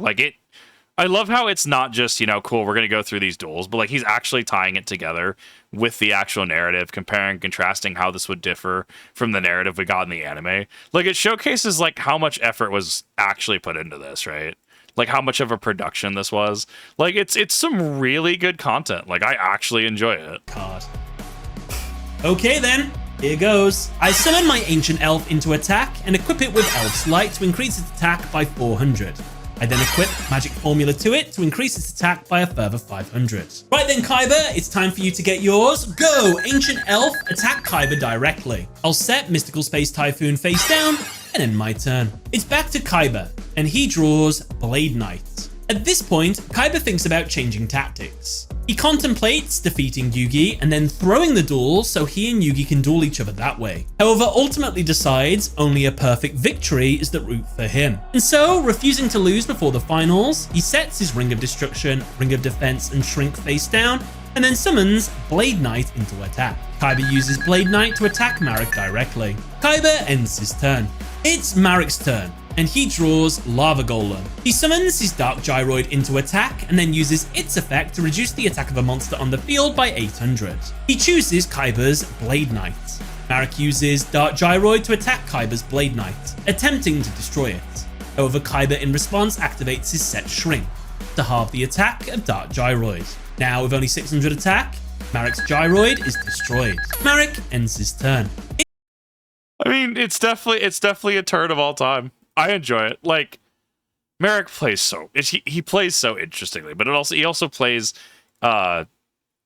I love how it's not just, you know, cool, we're going to go through these duels, but like he's actually tying it together with the actual narrative, comparing, contrasting how this would differ from the narrative we got in the anime. Like, it showcases like how much effort was actually put into this, right? Like how much of a production this was. Like, it's some really good content. Like, I actually enjoy it. Card. Okay then, here goes. I summon my Ancient Elf into attack and equip it with Elf's Light to increase its attack by 400. I then equip Magic Formula to it to increase its attack by a further 500. Right then, Kaiba, it's time for you to get yours. Go! Ancient Elf, attack Kaiba directly. I'll set Mystical Space Typhoon face down, and end my turn. It's back to Kaiba, and he draws Blade Knight. At this point, Kaiba thinks about changing tactics. He contemplates defeating Yu-GiOh and then throwing the duel so he and Yu-GiOh can duel each other that way. However, ultimately decides only a perfect victory is the route for him. And so, refusing to lose before the finals, he sets his Ring of Destruction, Ring of Defense, and Shrink face down, and then summons Blade Knight into attack. Kaiba uses Blade Knight to attack Marek directly. Kaiba ends his turn. It's Marek's turn, and he draws Lava Golem. He summons his Dark Gyroid into attack and then uses its effect to reduce the attack of a monster on the field by 800. He chooses Kaiba's Blade Knight. Marek uses Dark Gyroid to attack Kaiba's Blade Knight, attempting to destroy it. However, Kaiba in response activates his set Shrink to halve the attack of Dark Gyroid. Now with only 600 attack, Marek's Gyroid is destroyed. Marek ends his turn. I mean, it's definitely a turn of all time. I enjoy it. Like, Marek plays he plays so interestingly, but he also plays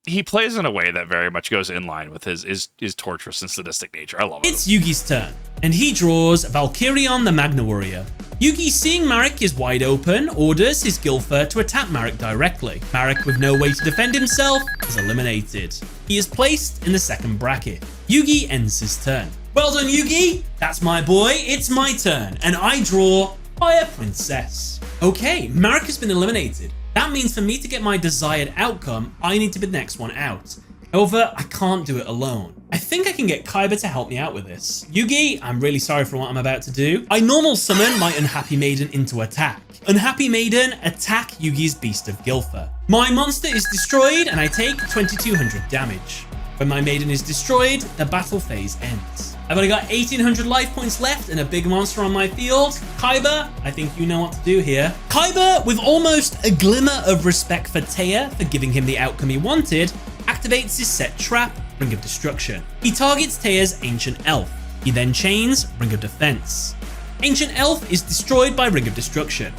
he plays in a way that very much goes in line with his torturous and sadistic nature. I love it. It's Yu-GiOh's turn, and he draws Valkyrion the Magna Warrior. Yu-GiOh, seeing Marek is wide open, orders his Gilfer to attack Marek directly. Marek, with no way to defend himself, is eliminated. He is placed in the second bracket. Yu-GiOh ends his turn. Well done, Yu-GiOh! That's my boy, it's my turn, and I draw Fire Princess. Okay, Marek has been eliminated. That means for me to get my desired outcome, I need to be the next one out. However, I can't do it alone. I think I can get Kaiba to help me out with this. Yu-GiOh, I'm really sorry for what I'm about to do. I normal summon my Unhappy Maiden into attack. Unhappy Maiden, attack Yu-GiOh's Beast of Gilfer. My monster is destroyed and I take 2200 damage. When my maiden is destroyed, the battle phase ends. I've only got 1800 life points left and a big monster on my field. Kaiba, I think you know what to do here. Kaiba, with almost a glimmer of respect for Téa for giving him the outcome he wanted, activates his set trap, Ring of Destruction. He targets Téa's Ancient Elf. He then chains Ring of Defense. Ancient Elf is destroyed by Ring of Destruction.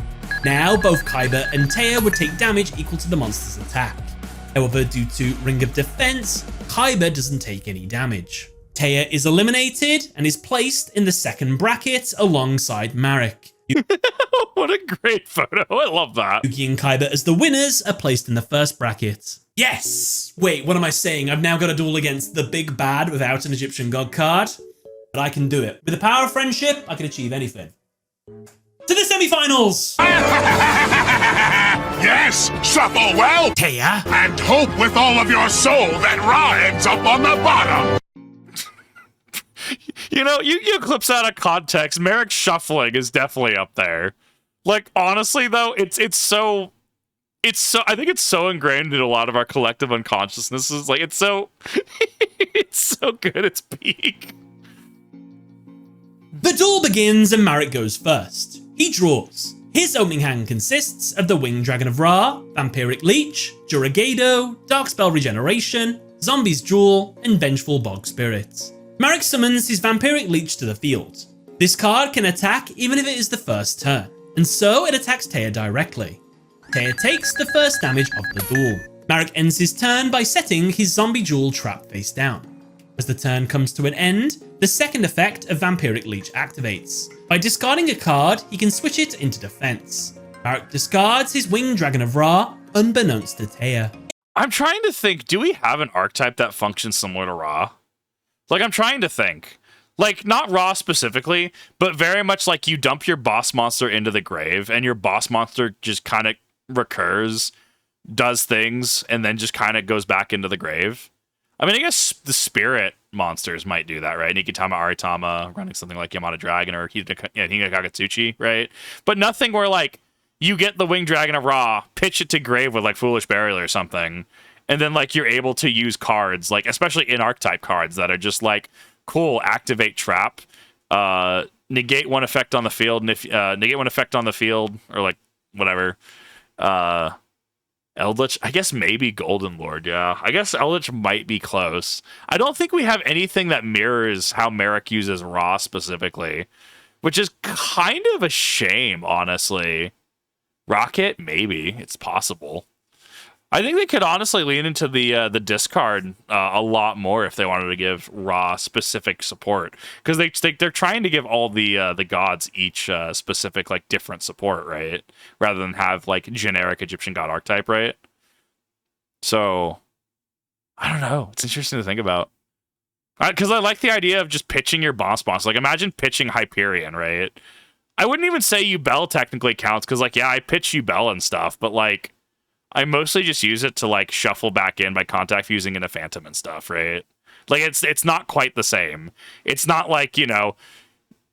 Now, both Kaiba and Téa would take damage equal to the monster's attack. However, due to Ring of Defense, Kaiba doesn't take any damage. Téa is eliminated and is placed in the second bracket alongside Marek. What a great photo. I love that. Yu-GiOh and Kaiba as the winners are placed in the first bracket. Yes! Wait, what am I saying? I've now got a duel against the big bad without an Egyptian God card. But I can do it. With the power of friendship, I can achieve anything. To the semi-finals! Yes, suffer well, Téa! and hope with all of your soul that rides up on the bottom. You know, you clips out of context. Marek's shuffling is definitely up there. Like, honestly, though, it's so I think it's so ingrained in a lot of our collective unconsciousnesses. Like, it's so it's so good. It's peak. The duel begins and Marek goes first. He draws. His opening hand consists of the Winged Dragon of Ra, Vampiric Leech, Juragado, Darkspell Regeneration, Zombie's Jewel, and Vengeful Bog Spirit. Marek summons his Vampiric Leech to the field. This card can attack even if it is the first turn, and so it attacks Téa directly. Téa takes the first damage of the duel. Marek ends his turn by setting his zombie jewel trap face down. As the turn comes to an end, the second effect of Vampiric Leech activates. By discarding a card, he can switch it into defense. Marek discards his Winged Dragon of Ra, unbeknownst to Téa. I'm trying to think, do we have an archetype that functions similar to Ra? Like, I'm trying to think. Like, not Ra specifically, but very much like you dump your boss monster into the grave, and your boss monster just kind of recurs, does things, and then just kind of goes back into the grave. I mean, I guess the spirit monsters might do that, right? Nikitama Aritama running something like Yamada Dragon or Hingakakatsuchi, right? But nothing where, like, you get the Winged Dragon of Ra, pitch it to grave with, like, Foolish Burial or something, and then, like, you're able to use cards, like, especially in archetype cards that are just, like, cool, activate trap, negate one effect on the field, and if negate one effect on the field, or, like, whatever, Eldritch, I guess maybe Golden Lord, yeah. I guess Eldritch might be close. I don't think we have anything that mirrors how Marek uses Ra specifically, which is kind of a shame, honestly. Rocket, maybe. It's possible. I think they could honestly lean into the discard a lot more if they wanted to give Ra specific support, because they're trying to give all the gods each specific, like, different support, right? Rather than have, like, generic Egyptian god archetype, right? So I don't know. It's interesting to think about, because I like the idea of just pitching your boss. Like, imagine pitching Hyperion, right? I wouldn't even say Yubel technically counts, because, like, yeah, I pitch Yubel and stuff, but, like, I mostly just use it to, like, shuffle back in by contact fusing into Phantom and stuff, right? Like, it's not quite the same. It's not like, you know,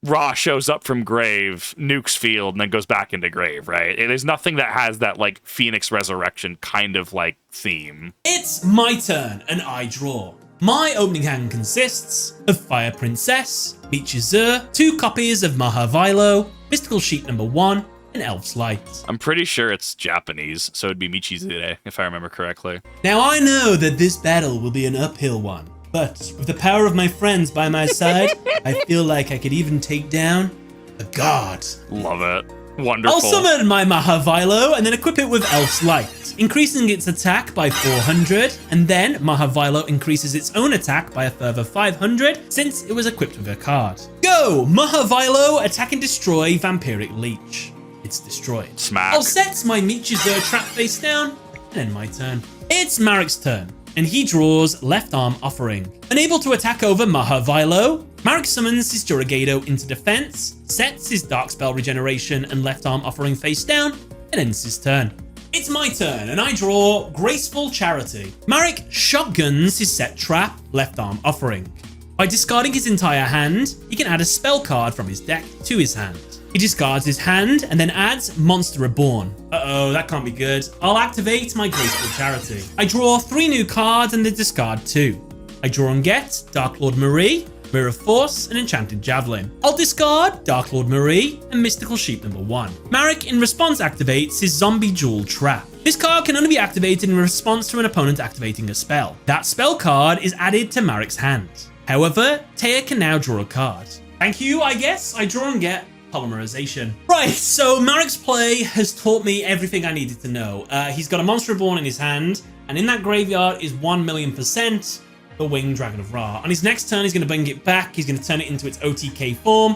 Ra shows up from grave, nukes field, and then goes back into grave, right? There's nothing that has that, like, Phoenix Resurrection kind of, like, theme. It's my turn, and I draw. My opening hand consists of Fire Princess, Yugioh, 2 copies of Mahavilo, Mystical Sheet number 1, and Elf's Light. I'm pretty sure it's Japanese, so it'd be Michizure, if I remember correctly. Now, I know that this battle will be an uphill one, but with the power of my friends by my side, I feel like I could even take down a god. Love it. Wonderful. I'll summon my Mahavilo and then equip it with Elf's Light, increasing its attack by 400, and then Mahavilo increases its own attack by a further 500 since it was equipped with a card. Go! Mahavilo, attack and destroy Vampiric Leech. It's destroyed. Smack. I'll set my Michizure trap face down and end my turn. It's Marek's turn, and he draws Left Arm Offering. Unable to attack over Mahavilo, Marek summons his Yugioh into defense, sets his Dark Spell Regeneration and Left Arm Offering face down, and ends his turn. It's my turn, and I draw Graceful Charity. Marek shotguns his set trap, Left Arm Offering. By discarding his entire hand, he can add a spell card from his deck to his hand. He discards his hand and then adds Monster Reborn. Uh-oh, that can't be good. I'll activate my Graceful Charity. I draw 3 new cards and then discard 2. I draw and get Dark Lord Marie, Mirror Force, and Enchanted Javelin. I'll discard Dark Lord Marie and Mystical Sheep number 1. Marek in response activates his Zombie Jewel Trap. This card can only be activated in response to an opponent activating a spell. That spell card is added to Marek's hand. However, Téa can now draw a card. Thank you, I guess. I draw and get Polymerization. Right, so Marek's play has taught me everything I needed to know. He's got a Monster Reborn in his hand, and in that graveyard is 1,000,000% the Winged Dragon of Ra. On his next turn, he's going to bring it back, he's going to turn it into its OTK form,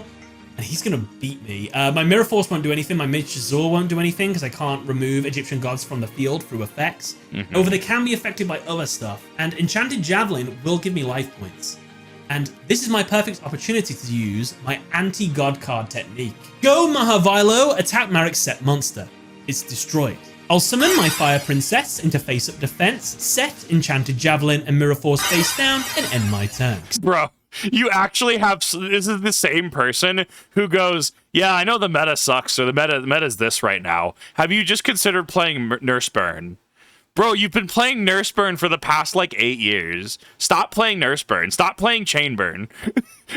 and he's going to beat me. My Mirror Force won't do anything, my Michizure won't do anything, because I can't remove Egyptian gods from the field through effects. However, they can be affected by other stuff, and Enchanted Javelin will give me life points. And this is my perfect opportunity to use my anti-god card technique. Go Mahavilo, attack Marek's set monster. It's destroyed. I'll summon my Fire Princess into face-up defense, set Enchanted Javelin and Mirror Force face down, and end my turn. Bro, you actually have... This is the same person who goes, yeah, I know the meta sucks, or the meta's this right now. Have you just considered playing Nurse Burn? Bro, you've been playing Nurse Burn for the past, like, 8 years. Stop playing Nurse Burn. Stop playing Chain Burn.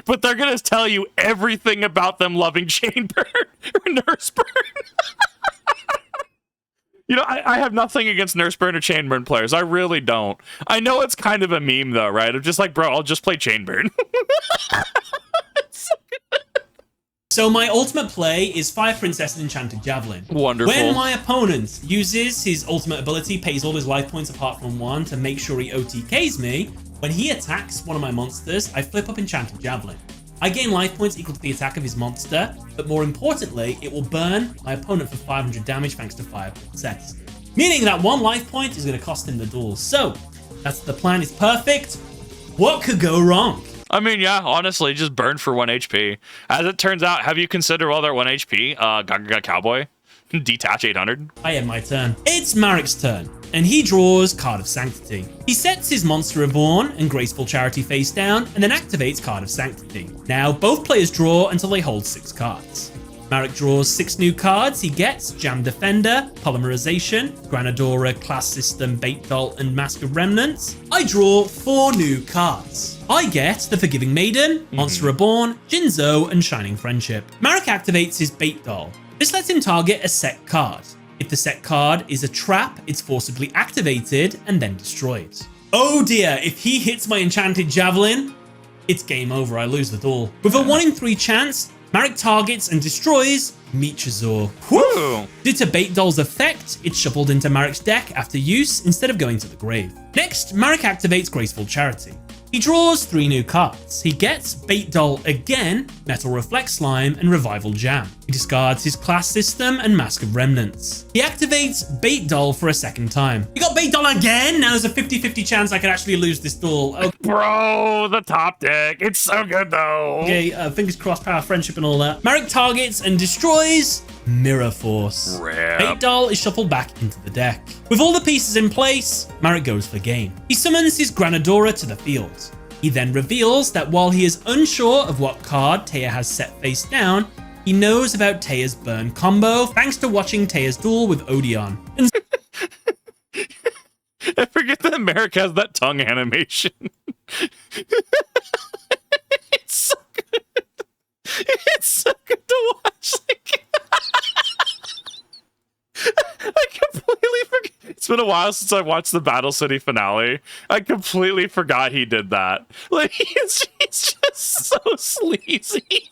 But they're gonna tell you everything about them loving Chain Burn or Nurse Burn. You know, I have nothing against Nurse Burn or Chain Burn players. I really don't. I know it's kind of a meme, though, right? I'm just like, bro, I'll just play Chain Burn. So my ultimate play is Fire Princess and Enchanted Javelin. Wonderful. When my opponent uses his ultimate ability, pays all his life points apart from one to make sure he OTKs me, when he attacks one of my monsters, I flip up Enchanted Javelin. I gain life points equal to the attack of his monster, but more importantly, it will burn my opponent for 500 damage thanks to Fire Princess. Meaning that one life point is going to cost him the duel. So, that's the plan, is perfect. What could go wrong? I mean, yeah, honestly, just burn for 1 HP. As it turns out, have you considered while they're 1 HP, Gaga Cowboy? Detach 800. I end my turn. It's Marik's turn, and he draws Card of Sanctity. He sets his Monster Reborn and Graceful Charity face down, and then activates Card of Sanctity. Now, both players draw until they hold 6 cards. Marik draws 6 new cards. He gets Jam Defender, Polymerization, Granadora, Class System, Bait Doll, and Mask of Remnants. I draw 4 new cards. I get the Forgiving Maiden, Monster Reborn, Jinzo, and Shining Friendship. Marik activates his Bait Doll. This lets him target a set card. If the set card is a trap, it's forcibly activated and then destroyed. Oh dear, if he hits my Enchanted Javelin, it's game over, I lose the duel. With a 1 in 3 chance, Marik targets and destroys Michizor. Woo! Due to Bait Doll's effect, it's shuffled into Marik's deck after use instead of going to the grave. Next, Marik activates Graceful Charity. He draws 3 new cards. He gets Bait Doll again, Metal Reflect Slime, and Revival Jam. He discards his Class System and Mask of Remnants. He activates Bait Doll for a second time. He got Bait Doll again! Now there's a 50-50 chance I could actually lose this duel. Okay. Bro, the top deck. It's so good, though. Okay, fingers crossed, power, friendship, and all that. Marik targets and destroys Mirror Force. Rip. Bait Doll is shuffled back into the deck. With all the pieces in place, Marik goes for game. He summons his Granadora to the field. He then reveals that while he is unsure of what card Téa has set face down, he knows about Téa's burn combo thanks to watching Téa's duel with Odeon. And I forget that America has that tongue animation. It's so good. It's so good to watch. Like, I completely forget. It's been a while since I watched the Battle City finale. I completely forgot he did that. Like, he's just so sleazy.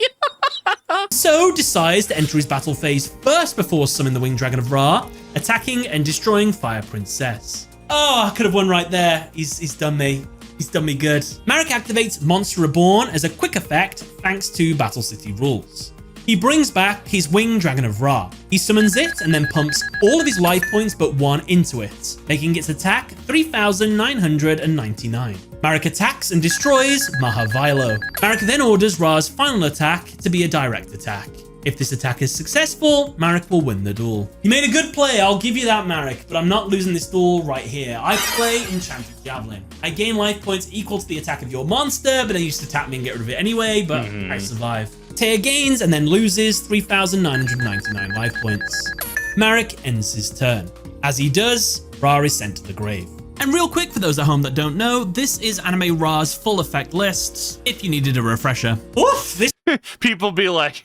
so decides to enter his battle phase first before summoning the Winged Dragon of Ra, attacking and destroying Fire Princess. Oh, I could have won right there. He's done me. He's done me good. Marik activates Monster Reborn as a quick effect thanks to Battle City rules. He brings back his Winged Dragon of Ra. He summons it and then pumps all of his life points but 1 into it, making its attack 3,999. Marik attacks and destroys Mahavilo. Marik then orders Ra's final attack to be a direct attack. If this attack is successful, Marik will win the duel. You made a good play, I'll give you that, Marik, but I'm not losing this duel right here. I play Enchanted Javelin. I gain life points equal to the attack of your monster, but then you just attack me and get rid of it anyway, but I survive. Téa gains and then loses 3,999 life points. Marik ends his turn. As he does, Ra is sent to the grave. And real quick, for those at home that don't know, this is Anime Ra's full effect list, if you needed a refresher. Oof, this People be like,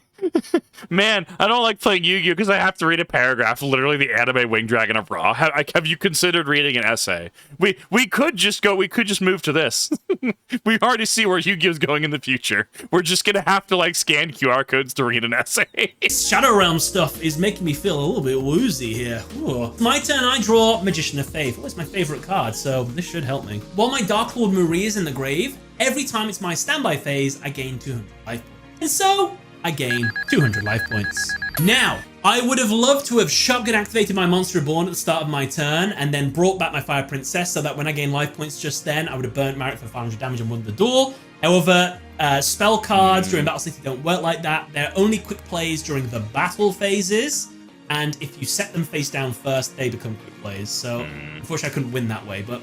man, I don't like playing Yu-Gi-Oh because I have to read a paragraph, literally the anime Winged Dragon of Ra. Have you considered reading an essay? We could just move to this. We already see where Yu-Gi-Oh is going in the future. We're just gonna have to like scan QR codes to read an essay. Shadow Realm stuff is making me feel a little bit woozy here. Ooh. My turn, I draw Magician of Faith. Oh, it's my favorite card, so this should help me. While my Dark Lord Marie is in the grave, every time it's my standby phase, I gain 200 life points. And so, I gain 200 life points. Now, I would have loved to have shotgun activated my Monster Reborn at the start of my turn and then brought back my Fire Princess so that when I gain life points just then, I would have burnt Marik for 500 damage and won the duel. However, spell cards during Battle City don't work like that. They're only quick plays during the battle phases. And if you set them face down first, they become quick plays. So, unfortunately, I couldn't win that way, but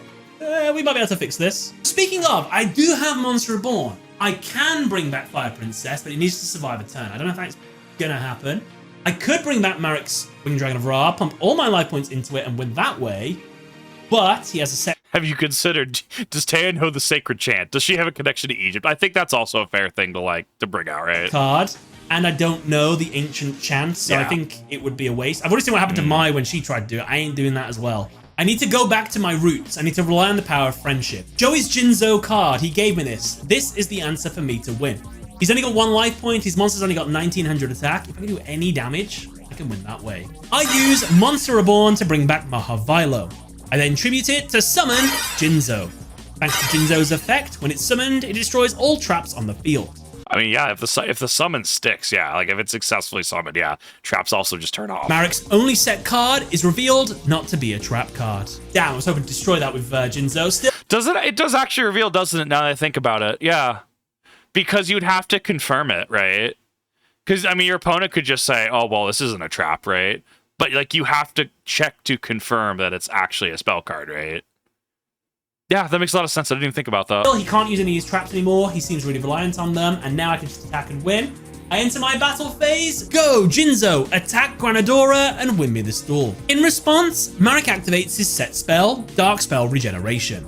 we might be able to fix this. Speaking of, I do have Monster Reborn. I can bring back Fire Princess, but it needs to survive a turn. I don't know if that's gonna happen. I could bring back Marik's Winged Dragon of Ra, pump all my life points into it, and win that way. But he has a set. Have you considered, does Téa know the Sacred Chant? Does she have a connection to Egypt? I think that's also a fair thing to bring out, right? Card, and I don't know the Ancient Chant, so I think it would be a waste. I've already seen what happened to Mai when she tried to do it. I ain't doing that as well. I need to go back to my roots. I need to rely on the power of friendship. Joey's Jinzo card, he gave me this. This is the answer for me to win. He's only got 1 life point. His monster's only got 1900 attack. If I can do any damage, I can win that way. I use Monster Reborn to bring back Mahavilo. I then tribute it to summon Jinzo. Thanks to Jinzo's effect, when it's summoned, it destroys all traps on the field. I mean, yeah, if the summon sticks, yeah, like if it's successfully summoned, yeah, traps also just turn off. Marik's only set card is revealed not to be a trap card. Damn, I was hoping to destroy that with Jinzo. Still, Does it? It does actually reveal, doesn't it? Now that I think about it, yeah, because you'd have to confirm it, right? Because I mean, your opponent could just say, "Oh, well, this isn't a trap," right? But like, you have to check to confirm that it's actually a spell card, right? Yeah, that makes a lot of sense. I didn't even think about that. he can't use any of his traps anymore. He seems really reliant on them, and now I can just attack and win. I enter my battle phase. Go, Jinzo! Attack Granadora and win me this duel. In response, Marik activates his set spell, Dark Spell Regeneration.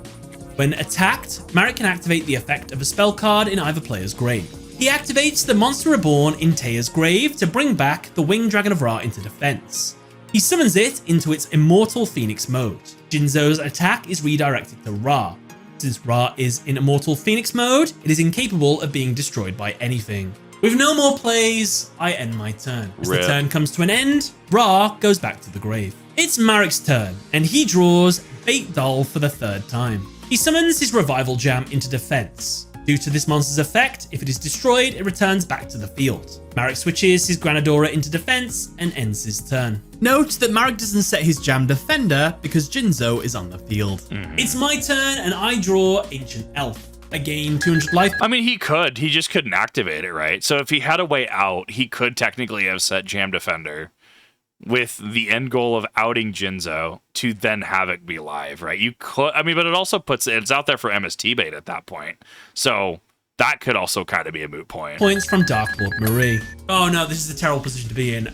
When attacked, Marik can activate the effect of a spell card in either player's grave. He activates the Monster Reborn in Téa's grave to bring back the Winged Dragon of Ra into defense. He summons it into its Immortal Phoenix mode. Jinzo's attack is redirected to Ra. Since Ra is in Immortal Phoenix mode, it is incapable of being destroyed by anything. With no more plays, I end my turn. As the turn comes to an end, Ra goes back to the grave. It's Marik's turn, and he draws Bait Doll for the 3rd time. He summons his Revival Jam into defense. Due to this monster's effect, if it is destroyed, it returns back to the field. Marik switches his Granadora into defense and ends his turn. Note that Marik doesn't set his Jam Defender because Jinzo is on the field. It's my turn and I draw Ancient Elf. I gain 200 life. I mean, he could. He just couldn't activate it, right? So if he had a way out, he could technically have set Jam Defender with the end goal of outing Jinzo to then have it be live, right? You could, I mean, but it also puts it's out there for MST bait at that point. So that could also kind of be a moot point. Points from Dark Lord Marie. Oh no, this is a terrible position to be in.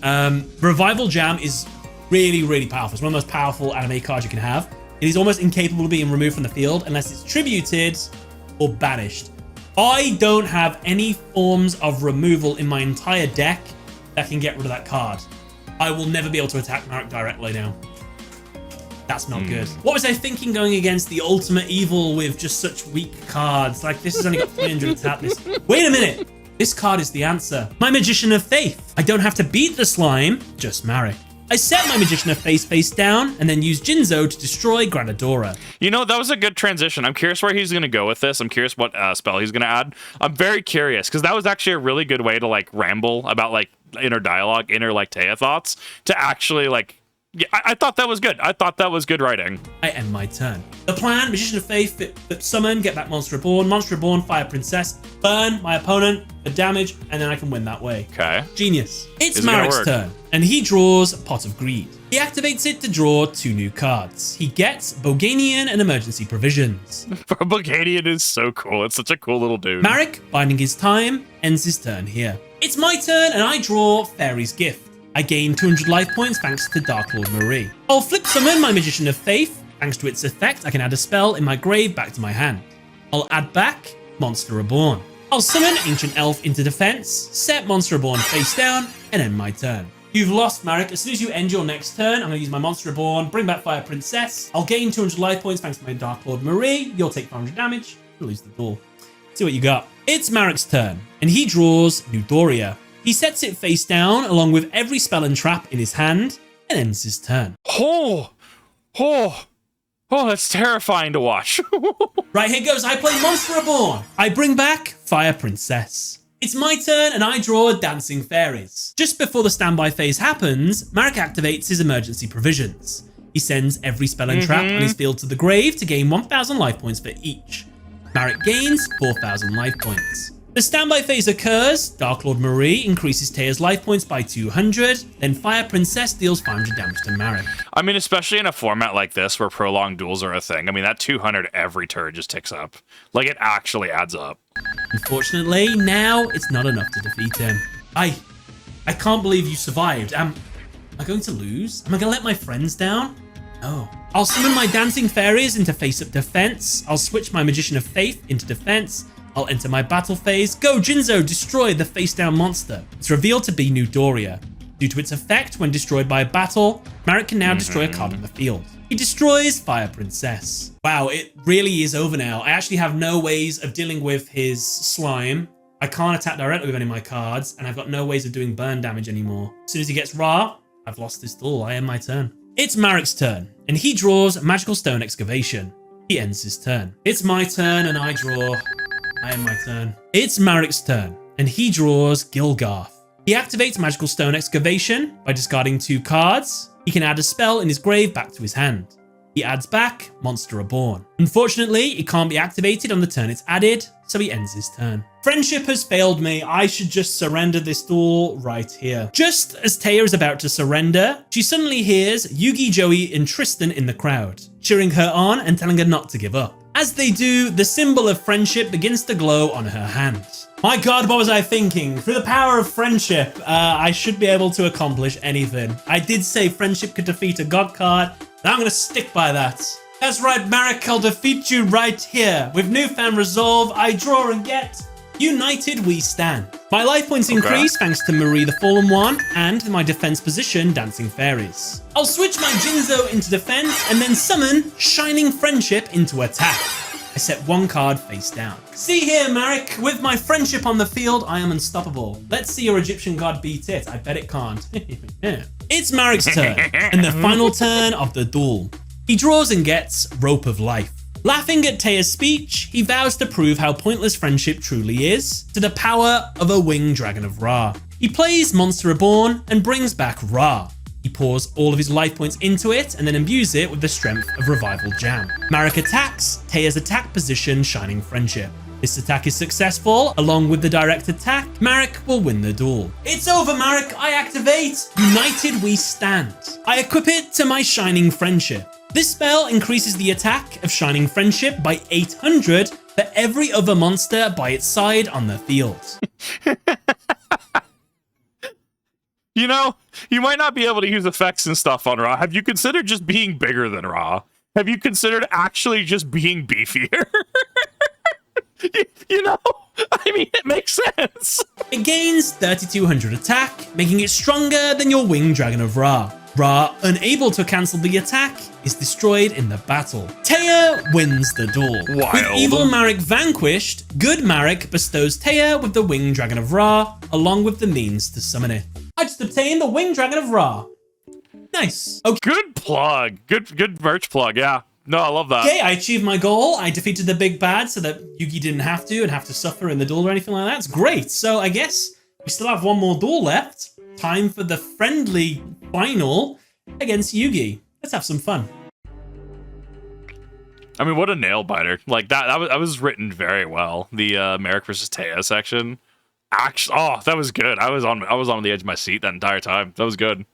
Revival Jam is really, really powerful. It's one of the most powerful anime cards you can have. It is almost incapable of being removed from the field unless it's tributed or banished. I don't have any forms of removal in my entire deck that can get rid of that card. I will never be able to attack Marik directly now. That's not good. What was I thinking going against the ultimate evil with just such weak cards? Like, this has only got 300 attack. Wait a minute. This card is the answer. My Magician of Faith. I don't have to beat the slime, just Marik. I set my Magician of Faith face down and then use Jinzo to destroy Granadora. You know, that was a good transition. I'm curious where he's going to go with this. I'm curious what spell he's going to add. I'm very curious because that was actually a really good way to like ramble about like inner dialogue, inner like Téa thoughts to actually like, yeah, I thought that was good. I thought that was good writing. I end my turn. The plan, Magician of Faith, summon, get back Monster Reborn, Fire Princess, burn my opponent for damage, and then I can win that way. Okay. Genius. It's Marik's turn, and he draws Pot of Greed. He activates it to draw 2 new cards. He gets Boganian and Emergency Provisions. Boganian is so cool. It's such a cool little dude. Marik, biding his time, ends his turn here. It's my turn, and I draw Fairy's Gift. I gain 200 life points thanks to Dark Lord Marie. I'll flip summon my Magician of Faith. Thanks to its effect, I can add a spell in my grave back to my hand. I'll add back Monster Reborn. I'll summon Ancient Elf into defense, set Monster Reborn face down, and end my turn. You've lost, Marik. As soon as you end your next turn, I'm going to use my Monster Reborn, bring back Fire Princess. I'll gain 200 life points thanks to my Dark Lord Marie. You'll take 500 damage. You'll lose the duel. See what you got. It's Marik's turn, and he draws Nudoria. He sets it face down along with every spell and trap in his hand and ends his turn. Oh, that's terrifying to watch. Right, here goes. I play Monster Reborn. I bring back Fire Princess. It's my turn and I draw Dancing Fairies. Just before the standby phase happens, Marik activates his Emergency Provisions. He sends every spell and trap on his field to the grave to gain 1,000 life points for each. Marik gains 4,000 life points. The standby phase occurs, Dark Lord Marie increases Téa's life points by 200, then Fire Princess deals 500 damage to Marik. I mean, especially in a format like this where prolonged duels are a thing, I mean, that 200 every turn just ticks up. Like, it actually adds up. Unfortunately, now it's not enough to defeat him. I can't believe you survived. Am I going to lose? Am I going to let my friends down? No. I'll summon my Dancing Fairies into face-up defense. I'll switch my Magician of Faith into defense. I'll enter my battle phase. Go, Jinzo, destroy the face-down monster. It's revealed to be Nudoria. Due to its effect, when destroyed by a battle, Marik can now destroy a card on the field. He destroys Fire Princess. Wow, it really is over now. I actually have no ways of dealing with his slime I can't attack directly with any of my cards, and I've got no ways of doing burn damage anymore. As soon as he gets Ra, I've lost this duel. I end my turn. It's Marek's turn, and he draws Magical Stone Excavation. He ends his turn. It's my turn, and I draw. I end my turn. It's Marek's turn, and he draws Gilgarth. He activates Magical Stone Excavation by discarding 2 cards. He can add a spell in his grave back to his hand. He adds back Monster Reborn. Unfortunately, it can't be activated on the turn it's added, so he ends his turn. Friendship has failed me. I should just surrender this duel right here. Just as Téa is about to surrender, she suddenly hears Yugi, Joey, and Tristan in the crowd, cheering her on and telling her not to give up. As they do, the symbol of friendship begins to glow on her hand. My God, what was I thinking? Through the power of friendship, I should be able to accomplish anything. I did say friendship could defeat a god card, and I'm going to stick by that. That's right, Marek, I'll defeat you right here. With newfound resolve, I draw and get. United we stand. My life points increase thanks to Marie the Fallen One and my defense position, Dancing Fairies. I'll switch my Jinzo into defense and then summon Shining Friendship into attack. I set 1 card face down. See here, Marek, with my friendship on the field, I am unstoppable. Let's see your Egyptian god beat it. I bet it can't. It's Marek's turn, and the final turn of the duel. He draws and gets Rope of Life. Laughing at Téa's speech, he vows to prove how pointless friendship truly is to the power of a winged dragon of Ra. He plays Monster Reborn and brings back Ra. He pours all of his life points into it and then imbues it with the strength of Revival Jam. Marek attacks Téa's attack position, Shining Friendship. This attack is successful, along with the direct attack, Marek will win the duel. It's over, Marek, I activate United We Stand. I equip it to my Shining Friendship. This spell increases the attack of Shining Friendship by 800 for every other monster by its side on the field. You know, you might not be able to use effects and stuff on Ra. Have you considered just being bigger than Ra? Have you considered actually just being beefier? You know, I mean, it makes sense. It gains 3200 attack, making it stronger than your Winged Dragon of Ra. Ra, unable to cancel the attack, is destroyed in the battle. Téa wins the duel. Wild. With evil Marek vanquished, good Marek bestows Téa with the Winged Dragon of Ra, along with the means to summon it. I just obtained the Winged Dragon of Ra. Nice. Okay. Good plug. Good merch plug, yeah. No, I love that. Okay, I achieved my goal. I defeated the big bad so that Yugi didn't have to suffer in the duel or anything like that. It's great. So I guess we still have 1 more duel left. Time for the friendly final against Yugi. Let's have some fun. I mean, what a nail biter! Like that was written very well. The Marek versus Téa section. Actually, oh, that was good. I was on the edge of my seat that entire time. That was good.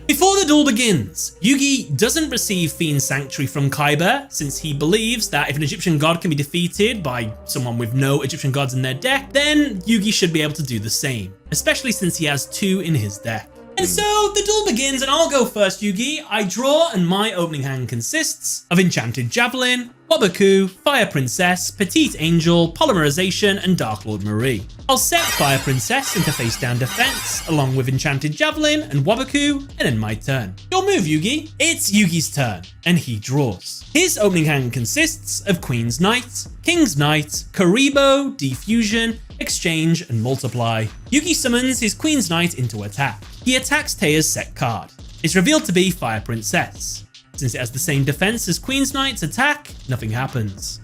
Before the duel begins, Yugi doesn't receive Fiend Sanctuary from Kaiba, since he believes that if an Egyptian god can be defeated by someone with no Egyptian gods in their deck, then Yugi should be able to do the same, especially since he has 2 in his deck. And so the duel begins, and I'll go first, Yugi. I draw, and my opening hand consists of Enchanted Javelin, Waboku, Fire Princess, Petite Angel, Polymerization, and Dark Lord Marie. I'll set Fire Princess into face down defense, along with Enchanted Javelin and Waboku, and end my turn. Your move, Yugi. It's Yugi's turn, and he draws. His opening hand consists of Queen's Knight, King's Knight, Karibo, Defusion, Exchange, and Multiply. Yugi summons his Queen's Knight into attack. He attacks Téa's set card. It's revealed to be Fire Princess. Since it has the same defense as Queen's Knight's attack, nothing happens.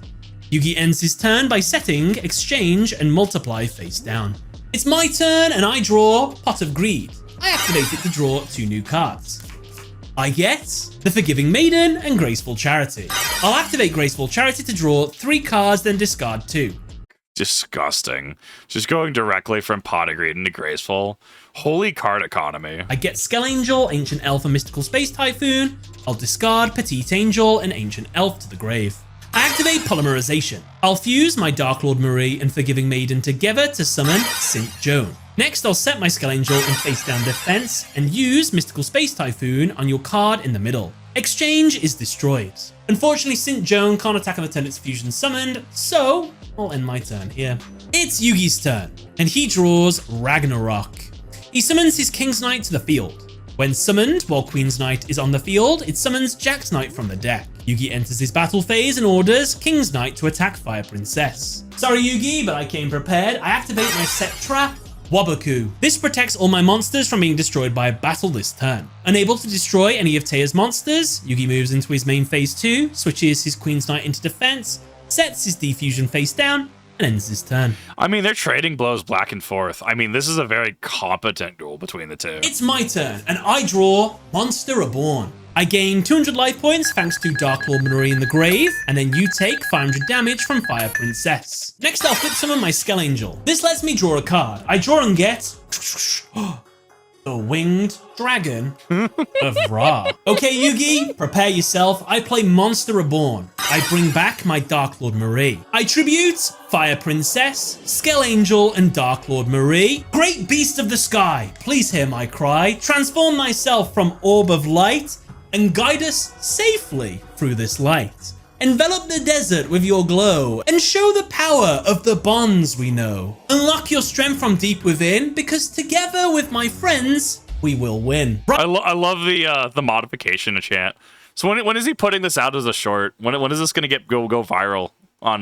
Yugi ends his turn by setting Exchange and Multiply face down. It's my turn and I draw Pot of Greed. I activate it to draw 2 new cards. I get the Forgiving Maiden and Graceful Charity. I'll activate Graceful Charity to draw 3 cards, then discard 2. Disgusting. Just going directly from Pot of Greed into Graceful. Holy card economy. I get Skell Angel, Ancient Elf, and Mystical Space Typhoon. I'll discard Petite Angel and Ancient Elf to the grave. I activate Polymerization. I'll fuse my Dark Lord Marie and Forgiving Maiden together to summon Sint Joan. Next, I'll set my Skell Angel in face down defense and use Mystical Space Typhoon on your card in the middle. Exchange is destroyed. Unfortunately, Sint Joan can't attack on the turn its fusion summoned, so I'll end my turn here. It's Yugi's turn, and he draws Ragnarok. He summons his King's Knight to the field. When summoned while Queen's Knight is on the field, it summons Jack's Knight from the deck. Yu-Gi enters his battle phase and orders King's Knight to attack Fire Princess. Sorry Yu-Gi, but I came prepared. I activate my set trap, Waboku. This protects all my monsters from being destroyed by a battle this turn. Unable to destroy any of Téa's monsters, Yu-Gi moves into his main phase 2, switches his Queen's Knight into defense, sets his Defusion face down, and ends his turn. I mean, they're trading blows back and forth. I mean, this is a very competent duel between the two. It's my turn, and I draw Monster Reborn. I gain 200 life points thanks to Dark Lord Marie in the grave, and then you take 500 damage from Fire Princess. Next, I'll flip summon my Skell Angel. This lets me draw a card. I draw and get the Winged Dragon of Ra. Okay, Yu-Gi, prepare yourself. I play Monster Reborn. I bring back my Dark Lord Marie. I tribute Fire Princess, Skell Angel, and Dark Lord Marie. Great beast of the sky, please hear my cry. Transform myself from orb of light and guide us safely through this light. Envelop the desert with your glow and show the power of the bonds we know. Unlock your strength from deep within, because together with my friends, we will win. I love the modification of chant. So when is he putting this out as a short? When is this gonna go viral on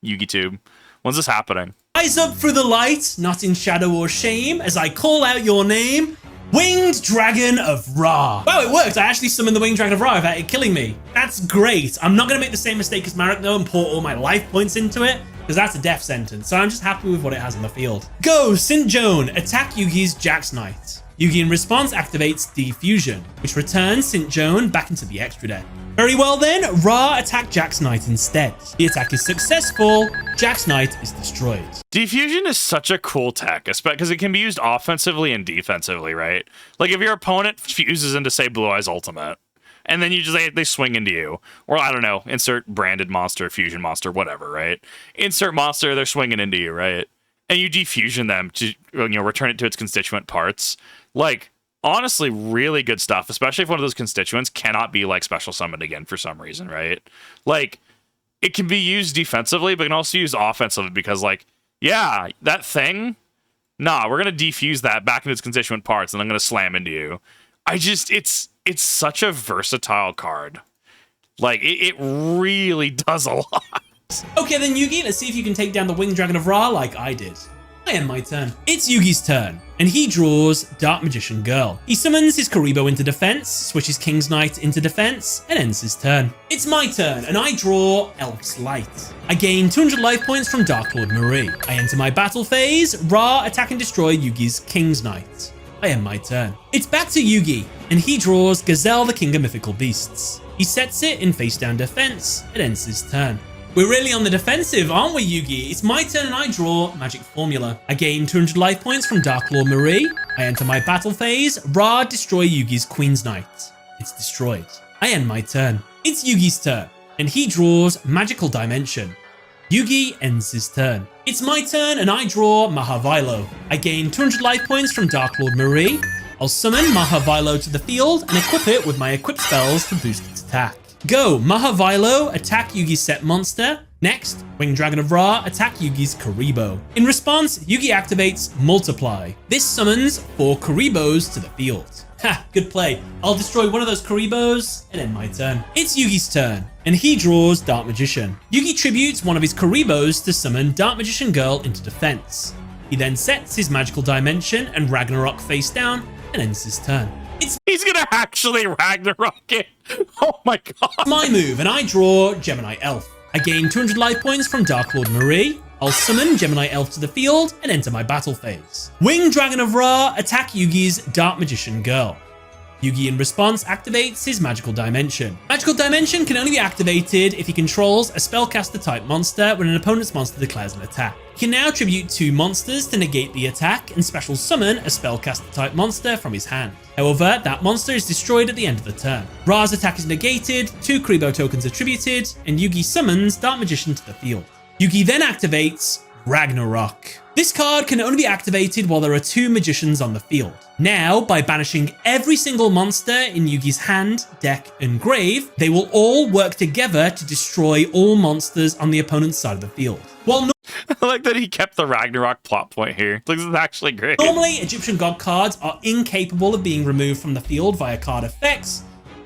YugiTube? When's this happening? Rise up through the light, not in shadow or shame, as I call out your name. Winged Dragon of Ra. Wow, it worked. I actually summoned the Winged Dragon of Ra without it killing me. That's great. I'm not going to make the same mistake as Marek though and pour all my life points into it, because that's a death sentence. So I'm just happy with what it has on the field. Go, St. Joan. Attack Yugi's Jack's Knight. Yugi in response activates Defusion, which returns St. Joan back into the extra deck. Very well then, Ra attacked Jack's Knight instead. The attack is successful, Jack's Knight is destroyed. Defusion is such a cool tech, because it can be used offensively and defensively, right? Like if your opponent fuses into, say, Blue Eyes Ultimate, and then they swing into you, or I don't know, insert branded monster, fusion monster, whatever, right? Insert monster, they're swinging into you, right? And you defusion them to, return it to its constituent parts. Like, honestly, really good stuff, especially if one of those constituents cannot be, like, special summoned again for some reason, right? Like, it can be used defensively, but can also use offensively because, like, yeah, that thing, nah, we're going to defuse that back into its constituent parts, and I'm going to slam into you. It's such a versatile card. Like, it really does a lot. Okay then, Yugi, let's see if you can take down the Winged Dragon of Ra like I did. I end my turn. It's Yugi's turn, and he draws Dark Magician Girl. He summons his Kuriboh into defense, switches King's Knight into defense, and ends his turn. It's my turn, and I draw Elf's Light. I gain 200 life points from Dark Lord Marie. I enter my battle phase, Ra attack and destroy Yugi's King's Knight. I end my turn. It's back to Yugi, and he draws Gazelle the King of Mythical Beasts. He sets it in face down defense, and ends his turn. We're really on the defensive, aren't we, Yugi? It's my turn and I draw Magic Formula. I gain 200 life points from Dark Lord Marie. I enter my battle phase. Ra destroy Yugi's Queen's Knight. It's destroyed. I end my turn. It's Yugi's turn, and he draws Magical Dimension. Yugi ends his turn. It's my turn and I draw Mahavilo. I gain 200 life points from Dark Lord Marie. I'll summon Mahavilo to the field and equip it with my equip spells to boost its attack. Go, Mahavilo, attack Yugi's set monster. Next, Winged Dragon of Ra, attack Yugi's Kuriboh. In response, Yugi activates Multiply. This summons 4 Kuribohs to the field. Ha, good play. I'll destroy one of those Kuribohs and end my turn. It's Yugi's turn, and he draws Dark Magician. Yugi tributes one of his Kuribohs to summon Dark Magician Girl into defense. He then sets his Magical Dimension and Ragnarok face down and ends his turn. He's gonna actually Ragnarok it. Oh my god. My move, and I draw Gemini Elf. I gain 200 life points from Dark Lord Marie. I'll summon Gemini Elf to the field and enter my battle phase. Winged Dragon of Ra, attack Yugi's Dark Magician Girl. Yugi in response activates his Magical Dimension. Magical Dimension can only be activated if he controls a spellcaster type monster when an opponent's monster declares an attack. He can now tribute 2 monsters to negate the attack and special summon a spellcaster type monster from his hand. However, that monster is destroyed at the end of the turn. Ra's attack is negated, 2 Kuriboh tokens are tributed, and Yugi summons Dark Magician to the field. Yugi then activates Ragnarok. This card can only be activated while there are 2 magicians on the field. Now, by banishing every single monster in Yugi's hand, deck, and grave, they will all work together to destroy all monsters on the opponent's side of the field. While I like that he kept the Ragnarok plot point here. Like, this is actually great. normally Egyptian god cards are incapable of being removed from the field via card effects,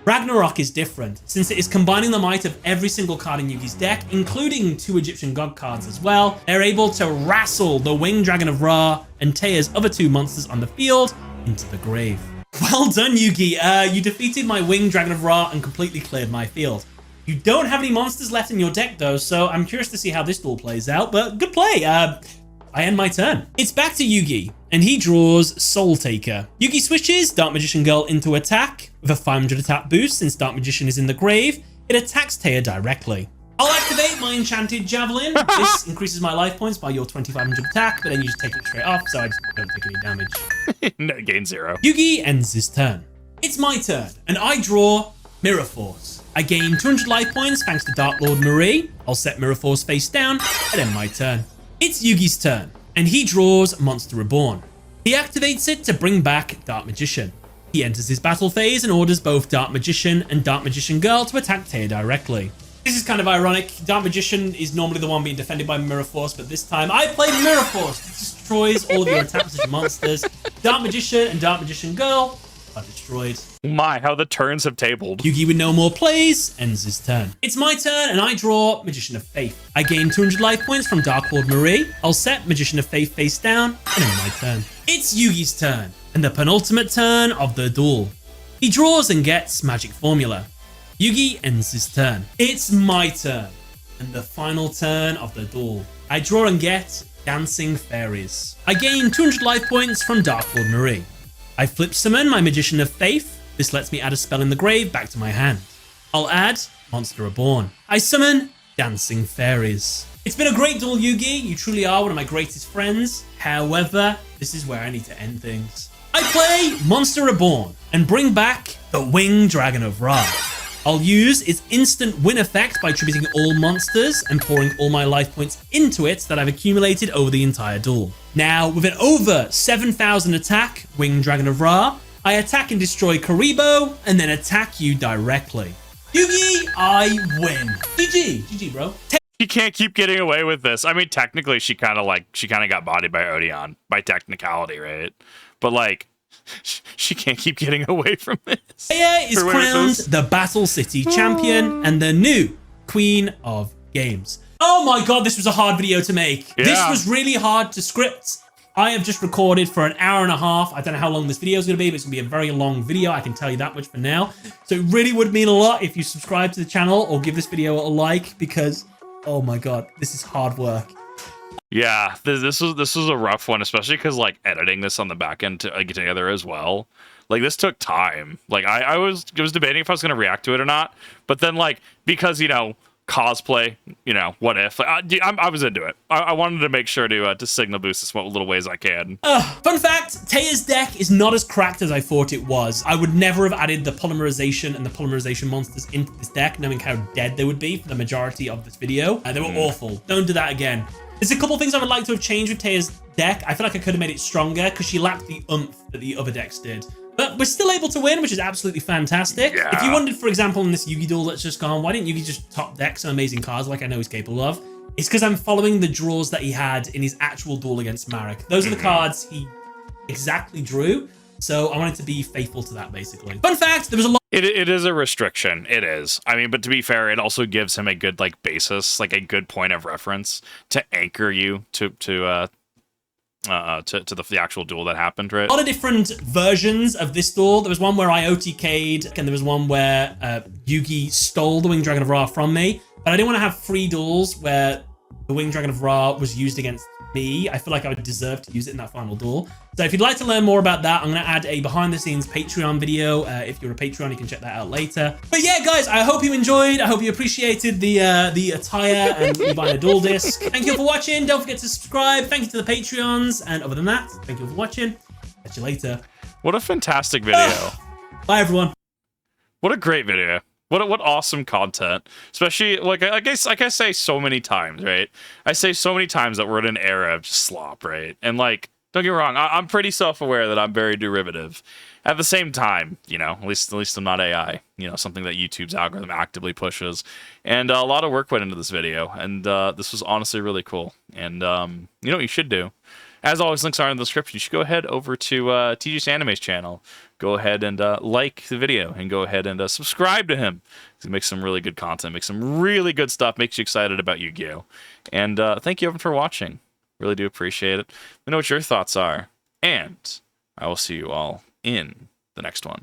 Ragnarok is different, since it is combining the might of every single card in Yugi's deck, including 2 Egyptian god cards as well. They're able to wrestle the Winged Dragon of Ra and Téa's other 2 monsters on the field into the grave. Well done, Yugi. You defeated my Winged Dragon of Ra and completely cleared my field. You don't have any monsters left in your deck though, so I'm curious to see how this duel plays out, but good play. I end my turn. It's back to Yugi, and he draws Soul Taker. Yugi switches Dark Magician Girl into attack. With a 500 attack boost, since Dark Magician is in the grave, it attacks Téa directly. I'll activate my Enchanted Javelin. This increases my life points by your 2500 attack, but then you just take it straight off, so I just don't take any damage. No, gain 0. Yugi ends his turn. It's my turn, and I draw Mirror Force. I gain 200 life points thanks to Dark Lord Marie. I'll set Mirror Force face down, and end my turn. It's Yugi's turn, and he draws Monster Reborn. He activates it to bring back Dark Magician. He enters his battle phase and orders both Dark Magician and Dark Magician Girl to attack Téa directly. This is kind of ironic. Dark Magician is normally the one being defended by Mirror Force, but this time I played Mirror Force. It destroys all of your attacks as monsters. Dark Magician and Dark Magician Girl are destroyed. My, how the turns have tabled. Yugi with no more plays ends his turn. It's my turn, and I draw Magician of Faith. I gain 200 life points from Dark Lord Marie. I'll set Magician of Faith face down, and end my turn. It's Yugi's turn, and the penultimate turn of the duel. He draws and gets Magic Formula. Yugi ends his turn. It's my turn, and the final turn of the duel. I draw and get Dancing Fairies. I gain 200 life points from Dark Lord Marie. I flip summon my Magician of Faith. This lets me add a spell in the grave back to my hand. I'll add Monster Reborn. I summon Dancing Fairies. It's been a great duel, Yugi. You truly are one of my greatest friends. However, this is where I need to end things. I play Monster Reborn and bring back the Winged Dragon of Ra. I'll use its instant win effect by tributing all monsters and pouring all my life points into it that I've accumulated over the entire duel. Now, with an over 7,000 attack, Winged Dragon of Ra, I attack and destroy Karibo, and then attack you directly. Yugi, I win. GG. GG, bro. She can't keep getting away with this. I mean, technically, she kind of got bodied by Odeon, by technicality, right? But, like, she can't keep getting away from this. Téa is crowned the Battle City champion and the new Queen of Games. Oh my god, this was a hard video to make. Yeah. This was really hard to script. I have just recorded for an hour and a half. I don't know how long this video is going to be, but it's going to be a very long video. I can tell you that much for now. So it really would mean a lot if you subscribe to the channel or give this video a like, because, oh my god, this is hard work. Yeah, this was a rough one, especially because, like, editing this on the back end to get together as well. Like, this took time. Like, I was debating if I was going to react to it or not, but then, like, because, you know, cosplay, you know, what if? Like, I was into it. I wanted to make sure to signal boost this little ways I can. Fun fact, Téa's deck is not as cracked as I thought it was. I would never have added the polymerization and the polymerization monsters into this deck, knowing how dead they would be for the majority of this video. They were awful. Don't do that again. There's a couple things I would like to have changed with Téa's deck. I feel like I could have made it stronger because she lacked the oomph that the other decks did. But we're still able to win, which is absolutely fantastic. Yeah. If you wondered, for example, in this Yu-Gi duel that's just gone, why didn't Yugi just top deck some amazing cards like I know he's capable of? It's because I'm following the draws that he had in his actual duel against Marek. Those are the cards he exactly drew. So I wanted to be faithful to that, basically. Fun fact, there was a lot. It is a restriction. It is. I mean, but to be fair, it also gives him a good, like, basis, like a good point of reference to anchor you to the actual duel that happened, right? A lot of different versions of this duel. There was one where I OTK'd, and there was one where Yugi stole the Winged Dragon of Ra from me. But I didn't want to have 3 duels where the Winged Dragon of Ra was used against me. I feel like I would deserve to use it in that final duel. So if you'd like to learn more about that, I'm going to add a behind-the-scenes Patreon video. If you're a Patreon, you can check that out later. But yeah, guys, I hope you enjoyed. I hope you appreciated the attire and me buying a duel disc. Thank you for watching. Don't forget to subscribe. Thank you to the Patreons. And other than that, thank you for watching. Catch you later. What a fantastic video. Bye, everyone. What a great video. What awesome content. Especially, like, I guess I say so many times, right? I say so many times that we're in an era of just slop, right? And, like, don't get me wrong, I'm pretty self-aware that I'm very derivative. At the same time, you know, at least I'm not AI. You know, something that YouTube's algorithm actively pushes. And a lot of work went into this video, and this was honestly really cool. And you know what you should do? As always, links are in the description. You should go ahead over to TGS Anime's channel. go ahead and like the video and go ahead and subscribe to him. He makes some really good content, makes some really good stuff, makes you excited about Yu-Gi-Oh! And thank you everyone for watching. Really do appreciate it. Let me know what your thoughts are. And I will see you all in the next one.